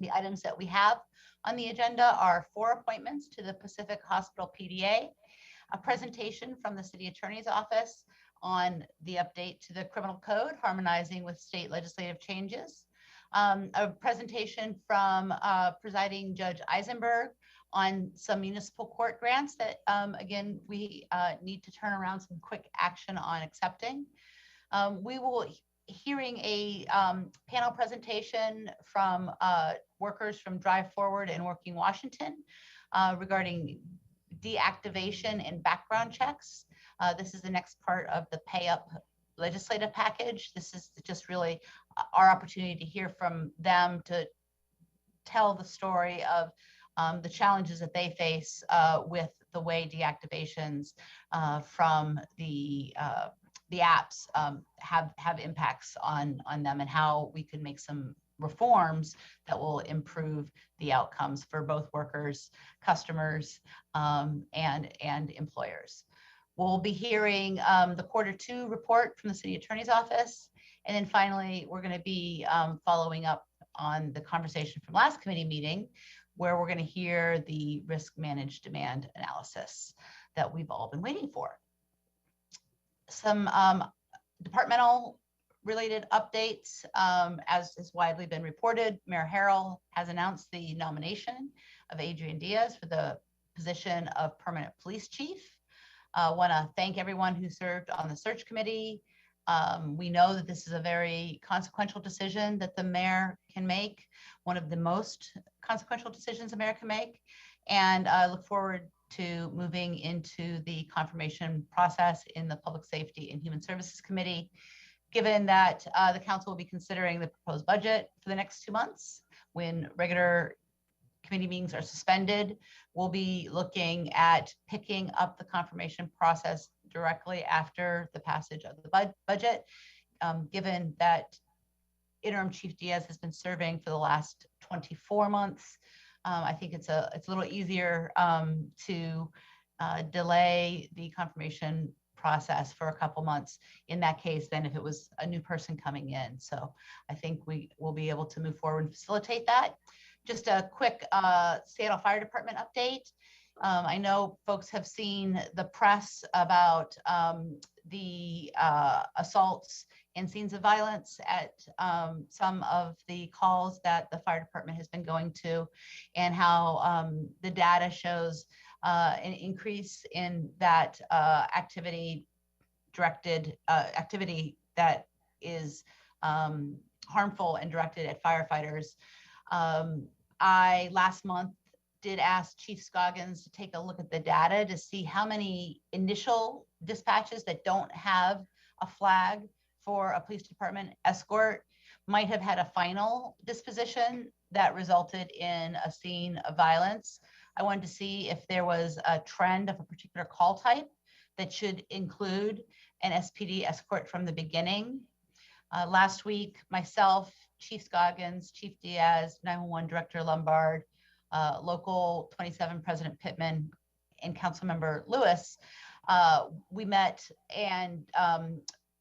The items that we have on the agenda are 4 appointments to the Pacific Hospital PDA, a presentation from the city attorney's office on the update to the criminal code, harmonizing with state legislative changes, a presentation from presiding Judge Eisenberg on some municipal court grants that, again, we need to turn around some quick action on accepting. We will hearing a panel presentation from workers from Drive Forward and Working Washington regarding deactivation and background checks. This is the next part of the pay up legislative package. This is just really our opportunity to hear from them, to tell the story of the challenges that they face with the way deactivations from the apps have impacts on them, and how we can make some reforms that will improve the outcomes for both workers, customers, and employers. We'll be hearing the Q2 report from the city attorney's office. And then finally, we're going to be following up on the conversation from last committee meeting, where we're going to hear the risk managed demand analysis that we've all been waiting for. Some departmental related updates, as has widely been reported. Mayor Harrell has announced the nomination of Adrian Diaz for the position of permanent police chief. I want to thank everyone who served on the search committee. We know that this is a very consequential decision that the mayor can make, one of the most consequential decisions the mayor can make. And I look forward to moving into the confirmation process in the Public Safety and Human Services Committee, given that the council will be considering the proposed budget for the next 2 months. When regular committee meetings are suspended, we'll be looking at picking up the confirmation process directly after the passage of the budget, given that interim Chief Diaz has been serving for the last 24 months. I think it's a little easier to delay the confirmation process for a couple months in that case than if it was a new person coming in. So I think we will be able to move forward and facilitate that. Just a quick Seattle Fire Department update. I know folks have seen the press about the assaults and scenes of violence at some of the calls that the fire department has been going to, and how the data shows an increase in that activity that is harmful and directed at firefighters. I last month did ask Chief Scoggins to take a look at the data to see how many initial dispatches that don't have a flag for a police department escort might have had a final disposition that resulted in a scene of violence. I wanted to see if there was a trend of a particular call type that should include an SPD escort from the beginning. Last week, myself, Chief Scoggins, Chief Diaz, 911 Director Lombard, Local 27 President Pittman, and Councilmember Lewis, we met, and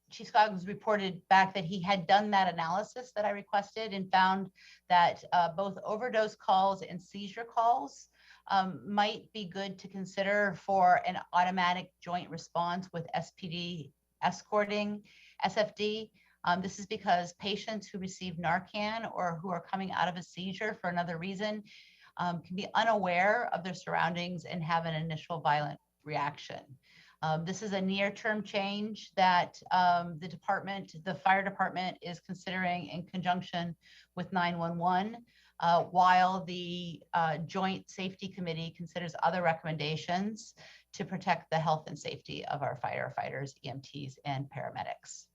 Chief Scoggins reported back that he had done that analysis that I requested and found that both overdose calls and seizure calls might be good to consider for an automatic joint response with SPD escorting SFD. This is because patients who receive Narcan or who are coming out of a seizure for another reason can be unaware of their surroundings and have an initial violent reaction. This is a near-term change that the fire department is considering in conjunction with 911, while the Joint Safety Committee considers other recommendations to protect the health and safety of our firefighters, EMTs, and paramedics.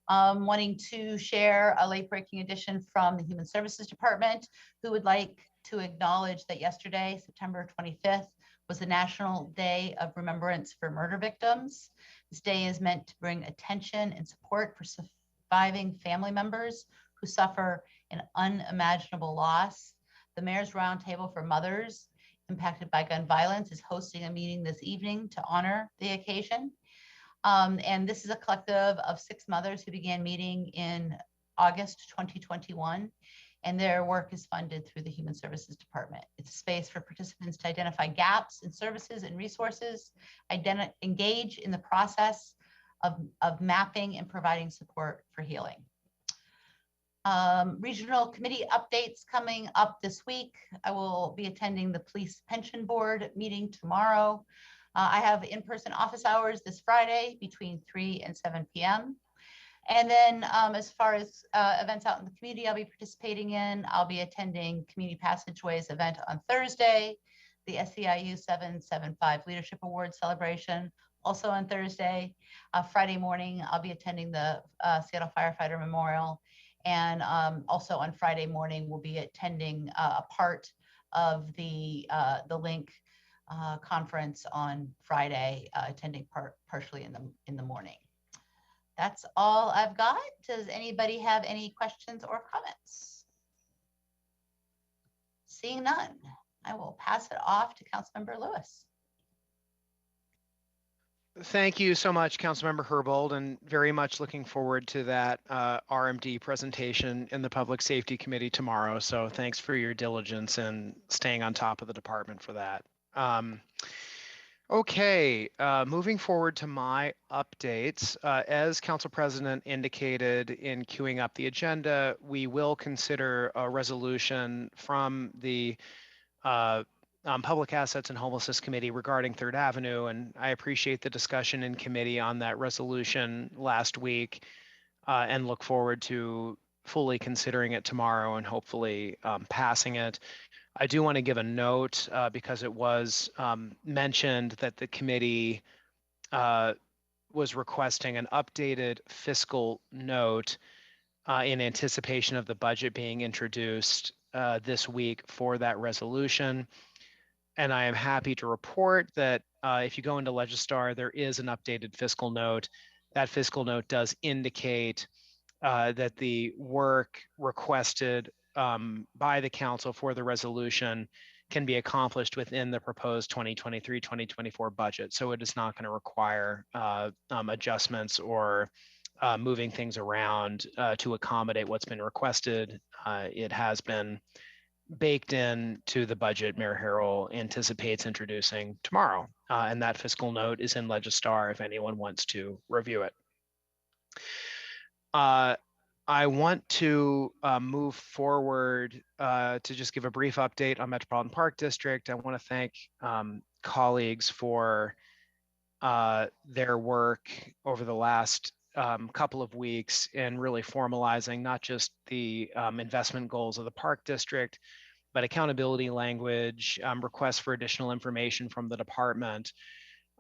wanting to share a late breaking edition from the Human Services Department, who would like to acknowledge that yesterday, September 25th, was the National Day of Remembrance for Murder Victims. This day is meant to bring attention and support for surviving family members who suffer an unimaginable loss. The Mayor's Roundtable for Mothers Impacted by Gun Violence is hosting a meeting this evening to honor the occasion. And this is a collective of 6 mothers who began meeting in August 2021, and their work is funded through the Human Services Department. It's a space for participants to identify gaps in services and resources, engage in the process of mapping and providing support for healing. Regional committee updates coming up this week. I will be attending the Police Pension Board meeting tomorrow. I have in-person office hours this Friday between 3 and 7 p.m. And then as far as events out in the community I'll be participating in, I'll be attending Community Passageways event on Thursday, the SEIU 775 Leadership Award celebration also on Thursday. Friday morning, I'll be attending the Seattle Firefighter Memorial. And also on Friday morning, we'll be attending a part of the LINK conference on Friday, attending partially in the morning. That's all I've got. Does anybody have any questions or comments? Seeing none, I will pass it off to Councilmember Lewis. Thank you so much, Councilmember Herbold, and very much looking forward to that RMD presentation in the Public Safety Committee tomorrow. So thanks for your diligence and staying on top of the department for that. Okay, moving forward to my updates. As Council President indicated in queuing up the agenda, we will consider a resolution from the Public Assets and Homelessness Committee regarding Third Avenue, and I appreciate the discussion in committee on that resolution last week, and look forward to fully considering it tomorrow and hopefully passing it. I do want to give a note because it was mentioned that the committee was requesting an updated fiscal note in anticipation of the budget being introduced this week for that resolution. And I am happy to report that if you go into Legistar, there is an updated fiscal note. That fiscal note does indicate that the work requested by the council for the resolution can be accomplished within the proposed 2023-2024 budget. So it is not going to require adjustments or moving things around to accommodate what's been requested. It has been baked in to the budget Mayor Harrell anticipates introducing tomorrow. And that fiscal note is in Legistar if anyone wants to review it. I want to move forward to just give a brief update on Metropolitan Park District. I want to thank colleagues for their work over the last couple of weeks in really formalizing not just the investment goals of the Park District, but accountability language, requests for additional information from the department,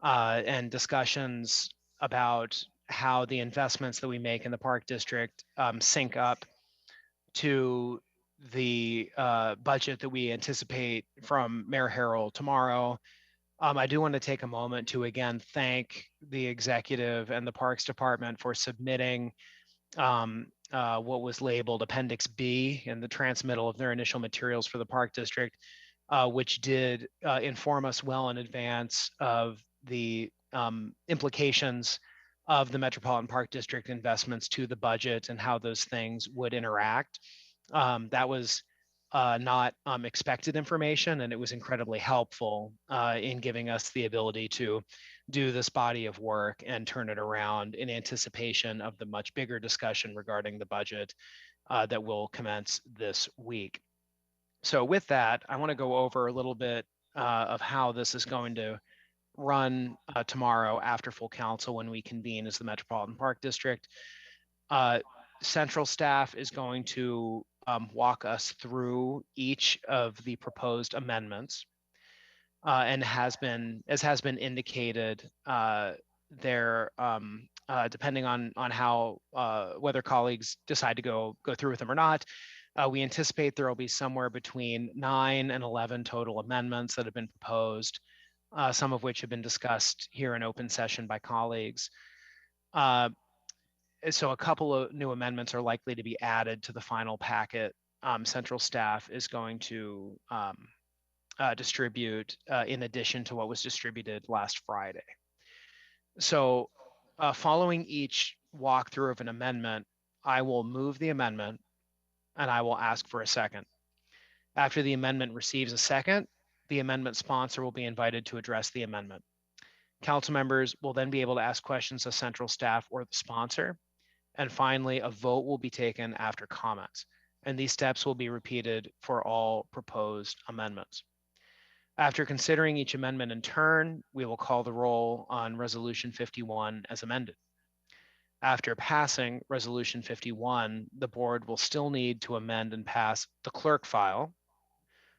and discussions about how the investments that we make in the Park District sync up to the budget that we anticipate from Mayor Harrell tomorrow. I do want to take a moment to again thank the executive and the Parks Department for submitting what was labeled Appendix B in the transmittal of their initial materials for the Park District, which did inform us well in advance of the implications of the Metropolitan Park District investments to the budget and how those things would interact. That was not expected information, and it was incredibly helpful in giving us the ability to do this body of work and turn it around in anticipation of the much bigger discussion regarding the budget that will commence this week. So with that, I want to go over a little bit of how this is going to run tomorrow after full council when we convene as the Metropolitan Park District. Central staff is going to walk us through each of the proposed amendments, and as has been indicated, there depending on how whether colleagues decide to go through with them or not. We anticipate there will be somewhere between 9 and 11 total amendments that have been proposed, some of which have been discussed here in open session by colleagues. So a couple of new amendments are likely to be added to the final packet. Central staff is going to distribute in addition to what was distributed last Friday. So following each walkthrough of an amendment, I will move the amendment and I will ask for a second. After the amendment receives a second, the amendment sponsor will be invited to address the amendment. Council members will then be able to ask questions of central staff or the sponsor. And finally, a vote will be taken after comments. And these steps will be repeated for all proposed amendments. After considering each amendment in turn, we will call the roll on Resolution 51 as amended. After passing Resolution 51, the board will still need to amend and pass the clerk file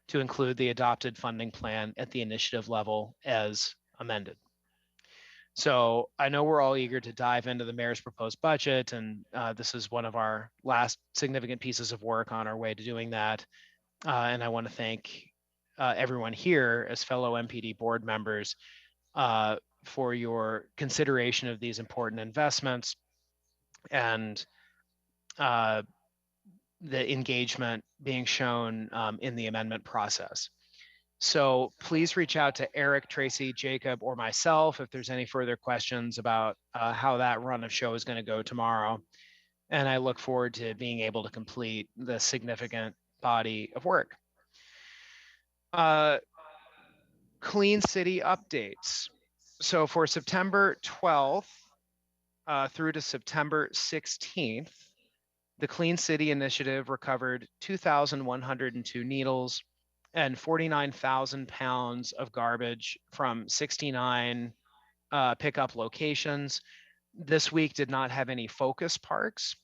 to include the adopted funding plan at the initiative level as amended. So I know we're all eager to dive into the mayor's proposed budget, and this is one of our last significant pieces of work on our way to doing that. And I want to thank everyone here as fellow MPD board members for your consideration of these important investments and the engagement being shown in the amendment process. So please reach out to Eric, Tracy, Jacob, or myself if there's any further questions about how that run of show is going to go tomorrow. And I look forward to being able to complete the significant body of work. Clean City updates. So for September 12th through to September 16th, the Clean City Initiative recovered 2,102 needles and 49,000 pounds of garbage from 69 pickup locations. This week did not have any focus parks,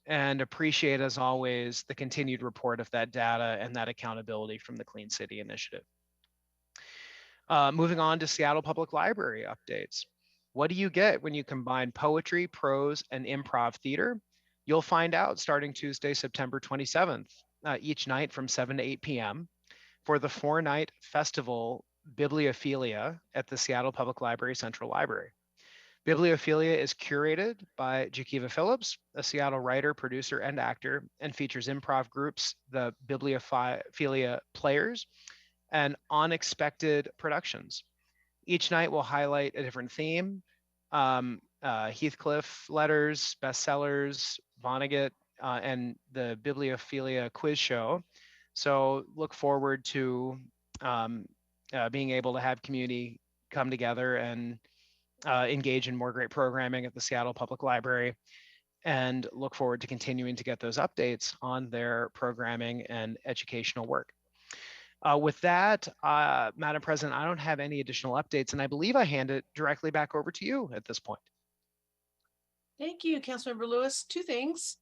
and appreciate, as always, the continued report of that data and that accountability from the Clean City Initiative. Moving on to Seattle Public Library updates. What do you get when you combine poetry, prose, and improv theater? You'll find out starting Tuesday, September 27th, each night from 7 to 8 p.m. for the 4-night festival Bibliophilia at the Seattle Public Library Central Library. Bibliophilia is curated by Jakiva Phillips, a Seattle writer, producer, and actor, and features improv groups, the Bibliophilia Players, and Unexpected Productions. Each night will highlight a different theme. Heathcliff letters, bestsellers, Vonnegut, and the Bibliophilia quiz show. So look forward to being able to have community come together and engage in more great programming at the Seattle Public Library, and look forward to continuing to get those updates on their programming and educational work. With that, Madam President, I don't have any additional updates, and I believe I hand it directly back over to you at this point. Thank you, Councilmember Lewis. Two things.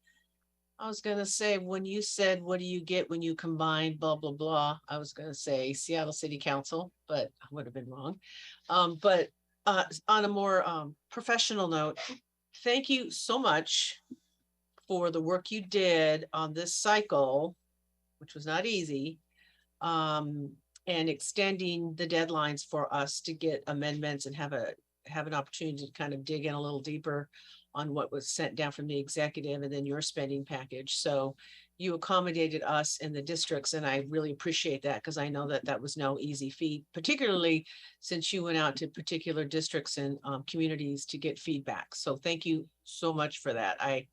I was going to say, when you said, what do you get when you combine blah, blah, blah, I was going to say Seattle City Council, but I would have been wrong. But on a more professional note, thank you so much for the work you did on this cycle, which was not easy, and extending the deadlines for us to get amendments and have an opportunity to kind of dig in a little deeper on what was sent down from the executive and then your spending package. So you accommodated us in the districts, and I really appreciate that, because I know that that was no easy feat, particularly since you went out to particular districts and communities to get feedback. So thank you so much for that. I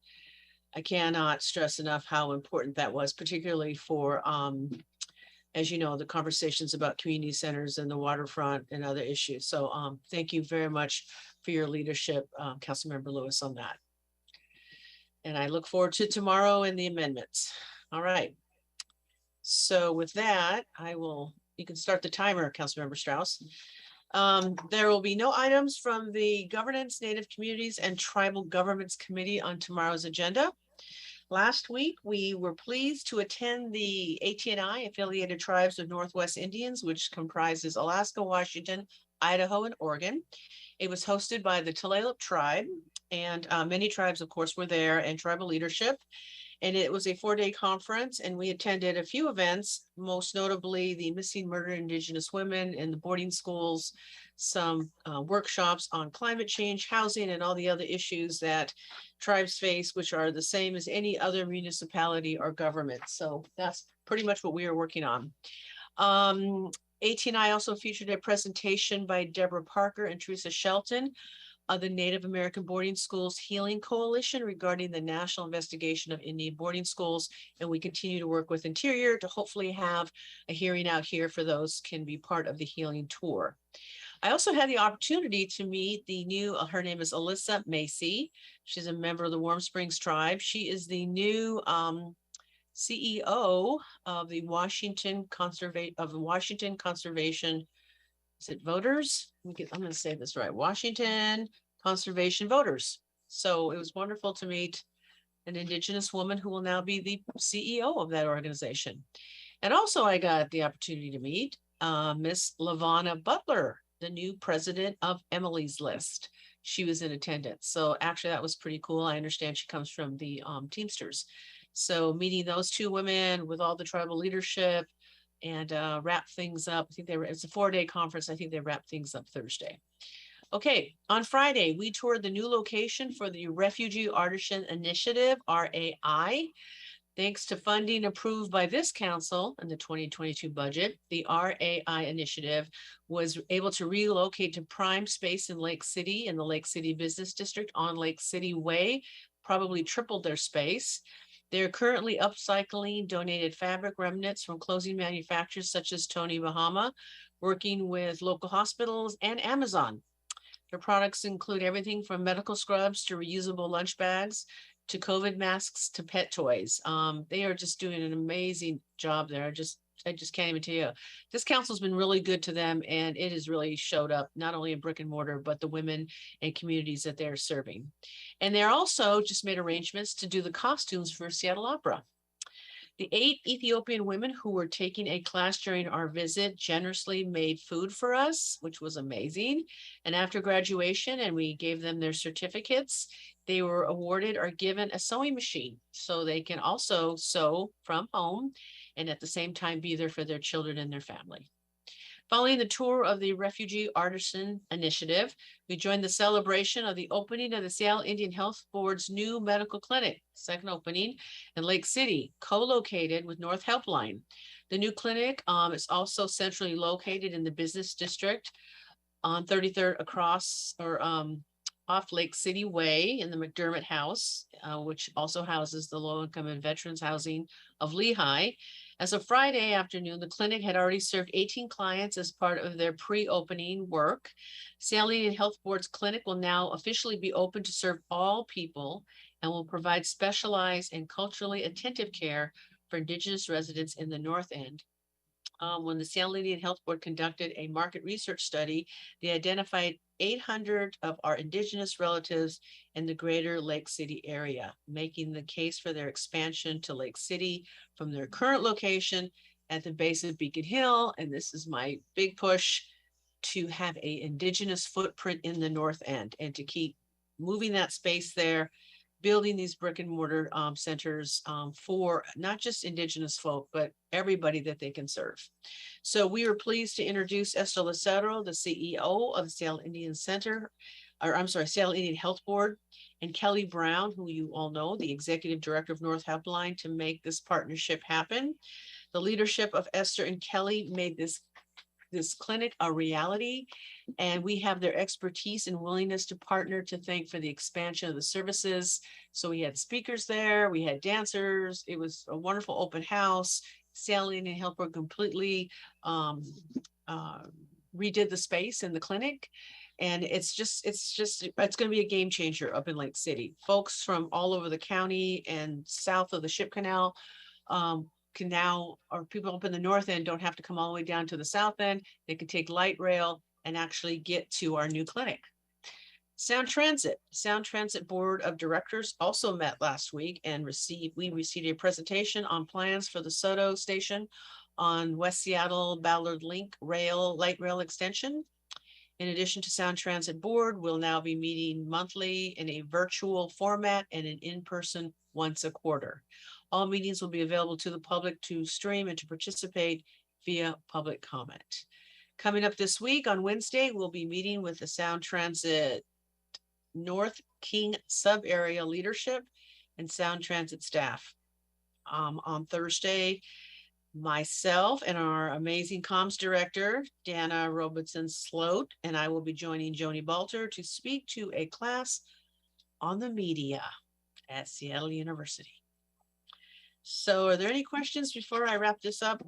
cannot stress enough how important that was, particularly for, as you know, the conversations about community centers and the waterfront and other issues. So thank you very much for your leadership, Councilmember Lewis, on that. And I look forward to tomorrow and the amendments. All right. So with that, you can start the timer, Councilmember Strauss. There will be no items from the Governance, Native Communities, and Tribal Governments Committee on tomorrow's agenda. Last week, we were pleased to attend the ATNI, Affiliated Tribes of Northwest Indians, which comprises Alaska, Washington, Idaho, and Oregon. It was hosted by the Tulalip tribe, and many tribes, of course, were there, and tribal leadership. And it was a 4-day conference, and we attended a few events, most notably the Missing Murdered Indigenous Women in the boarding schools, some workshops on climate change, housing, and all the other issues that tribes face, which are the same as any other municipality or government. So that's pretty much what we are working on. ATNI also featured a presentation by Deborah Parker and Teresa Shelton of the Native American Boarding Schools Healing Coalition regarding the national investigation of Indian boarding schools. And we continue to work with Interior to hopefully have a hearing out here for those can be part of the healing tour. I also had the opportunity to meet the new, her name is Alyssa Macy. She's a member of the Warm Springs tribe. She is the new CEO of the Washington Conservation, is it voters? I'm going to say this right. Washington Conservation Voters. So it was wonderful to meet an Indigenous woman who will now be the CEO of that organization. And also I got the opportunity to meet Miss Lavana Butler, the new president of Emily's List. She was in attendance. So actually that was pretty cool. I understand she comes from the Teamsters. So meeting those two women with all the tribal leadership and wrap things up. I think it's a 4-day conference. I think they wrapped things up Thursday. Okay, on Friday, we toured the new location for the Refugee Artisan Initiative, RAI. Thanks to funding approved by this council in the 2022 budget, the RAI initiative was able to relocate to prime space in Lake City in the Lake City Business District on Lake City Way, probably tripled their space. They're currently upcycling donated fabric remnants from clothing manufacturers such as Tony Bahama, working with local hospitals and Amazon. Their products include everything from medical scrubs to reusable lunch bags to COVID masks to pet toys. They are just doing an amazing job there. I just can't even tell you. This council's been really good to them, and it has really showed up not only in brick and mortar, but the women and communities that they're serving. And they're also just made arrangements to do the costumes for Seattle Opera. The 8 Ethiopian women who were taking a class during our visit generously made food for us, which was amazing. And after graduation, and we gave them their certificates, they were awarded or given a sewing machine so they can also sew from home and at the same time be there for their children and their family. Following the tour of the Refugee Artisan Initiative, we joined the celebration of the opening of the Seattle Indian Health Board's new medical clinic, second opening in Lake City, co-located with North Helpline. The new clinic is also centrally located in the business district on 33rd off Lake City Way in the McDermott House, which also houses the low-income and veterans housing of Lehigh. As of Friday afternoon, the clinic had already served 18 clients as part of their pre-opening work. Seattle Indian Health Board's clinic will now officially be open to serve all people and will provide specialized and culturally attentive care for Indigenous residents in the North End. When the Seattle Indian Health Board conducted a market research study, they identified 800 of our Indigenous relatives in the greater Lake City area, making the case for their expansion to Lake City from their current location at the base of Beacon Hill. And this is my big push to have an Indigenous footprint in the North End and to keep moving that space there, building these brick and mortar centers for not just Indigenous folk, but everybody that they can serve. So we were pleased to introduce Esther Lucero, the CEO of the Seattle Indian Seattle Indian Health Board, and Kelly Brown, who you all know, the Executive Director of North Helpline, to make this partnership happen. The leadership of Esther and Kelly made this clinic a reality, and we have their expertise and willingness to partner to thank for the expansion of the services. So we had speakers there, we had dancers, it was a wonderful open house. Seattle Indian Health Board completely redid the space in the clinic. And it's going to be a game changer up in Lake City. Folks from all over the county and south of the Ship Canal can now, or people up in the North End don't have to come all the way down to the South End. They can take light rail and actually get to our new clinic. Sound Transit Board of Directors also met last week and we received a presentation on plans for the Soto station on West Seattle Ballard Link light rail extension. In addition to Sound Transit Board, we'll now be meeting monthly in a virtual format and an in-person once a quarter. All meetings will be available to the public to stream and to participate via public comment. Coming up this week on Wednesday, we'll be meeting with the Sound Transit North King sub-area leadership and Sound Transit staff. On Thursday, myself and our amazing comms director, Dana Robertson Sloat, and I will be joining Joni Balter to speak to a class on the media at Seattle University. So are there any questions before I wrap this up?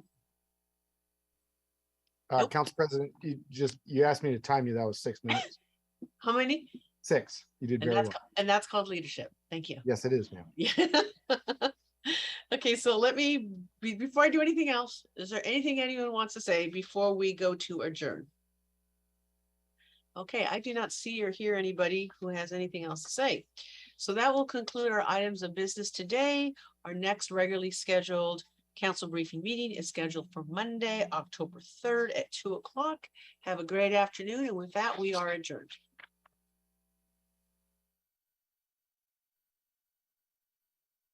Nope. Council President, you asked me to time you. That was 6 minutes. How many? 6. You did And very that's, well. and that's called leadership. Thank you. Yes, it is, ma'am. Yeah. Okay, so let me, before I do anything else, is there anything anyone wants to say before we go to adjourn? Okay, I do not see or hear anybody who has anything else to say. So that will conclude our items of business today. Our next regularly scheduled council briefing meeting is scheduled for Monday, October 3rd at 2 o'clock. Have a great afternoon. And with that, we are adjourned.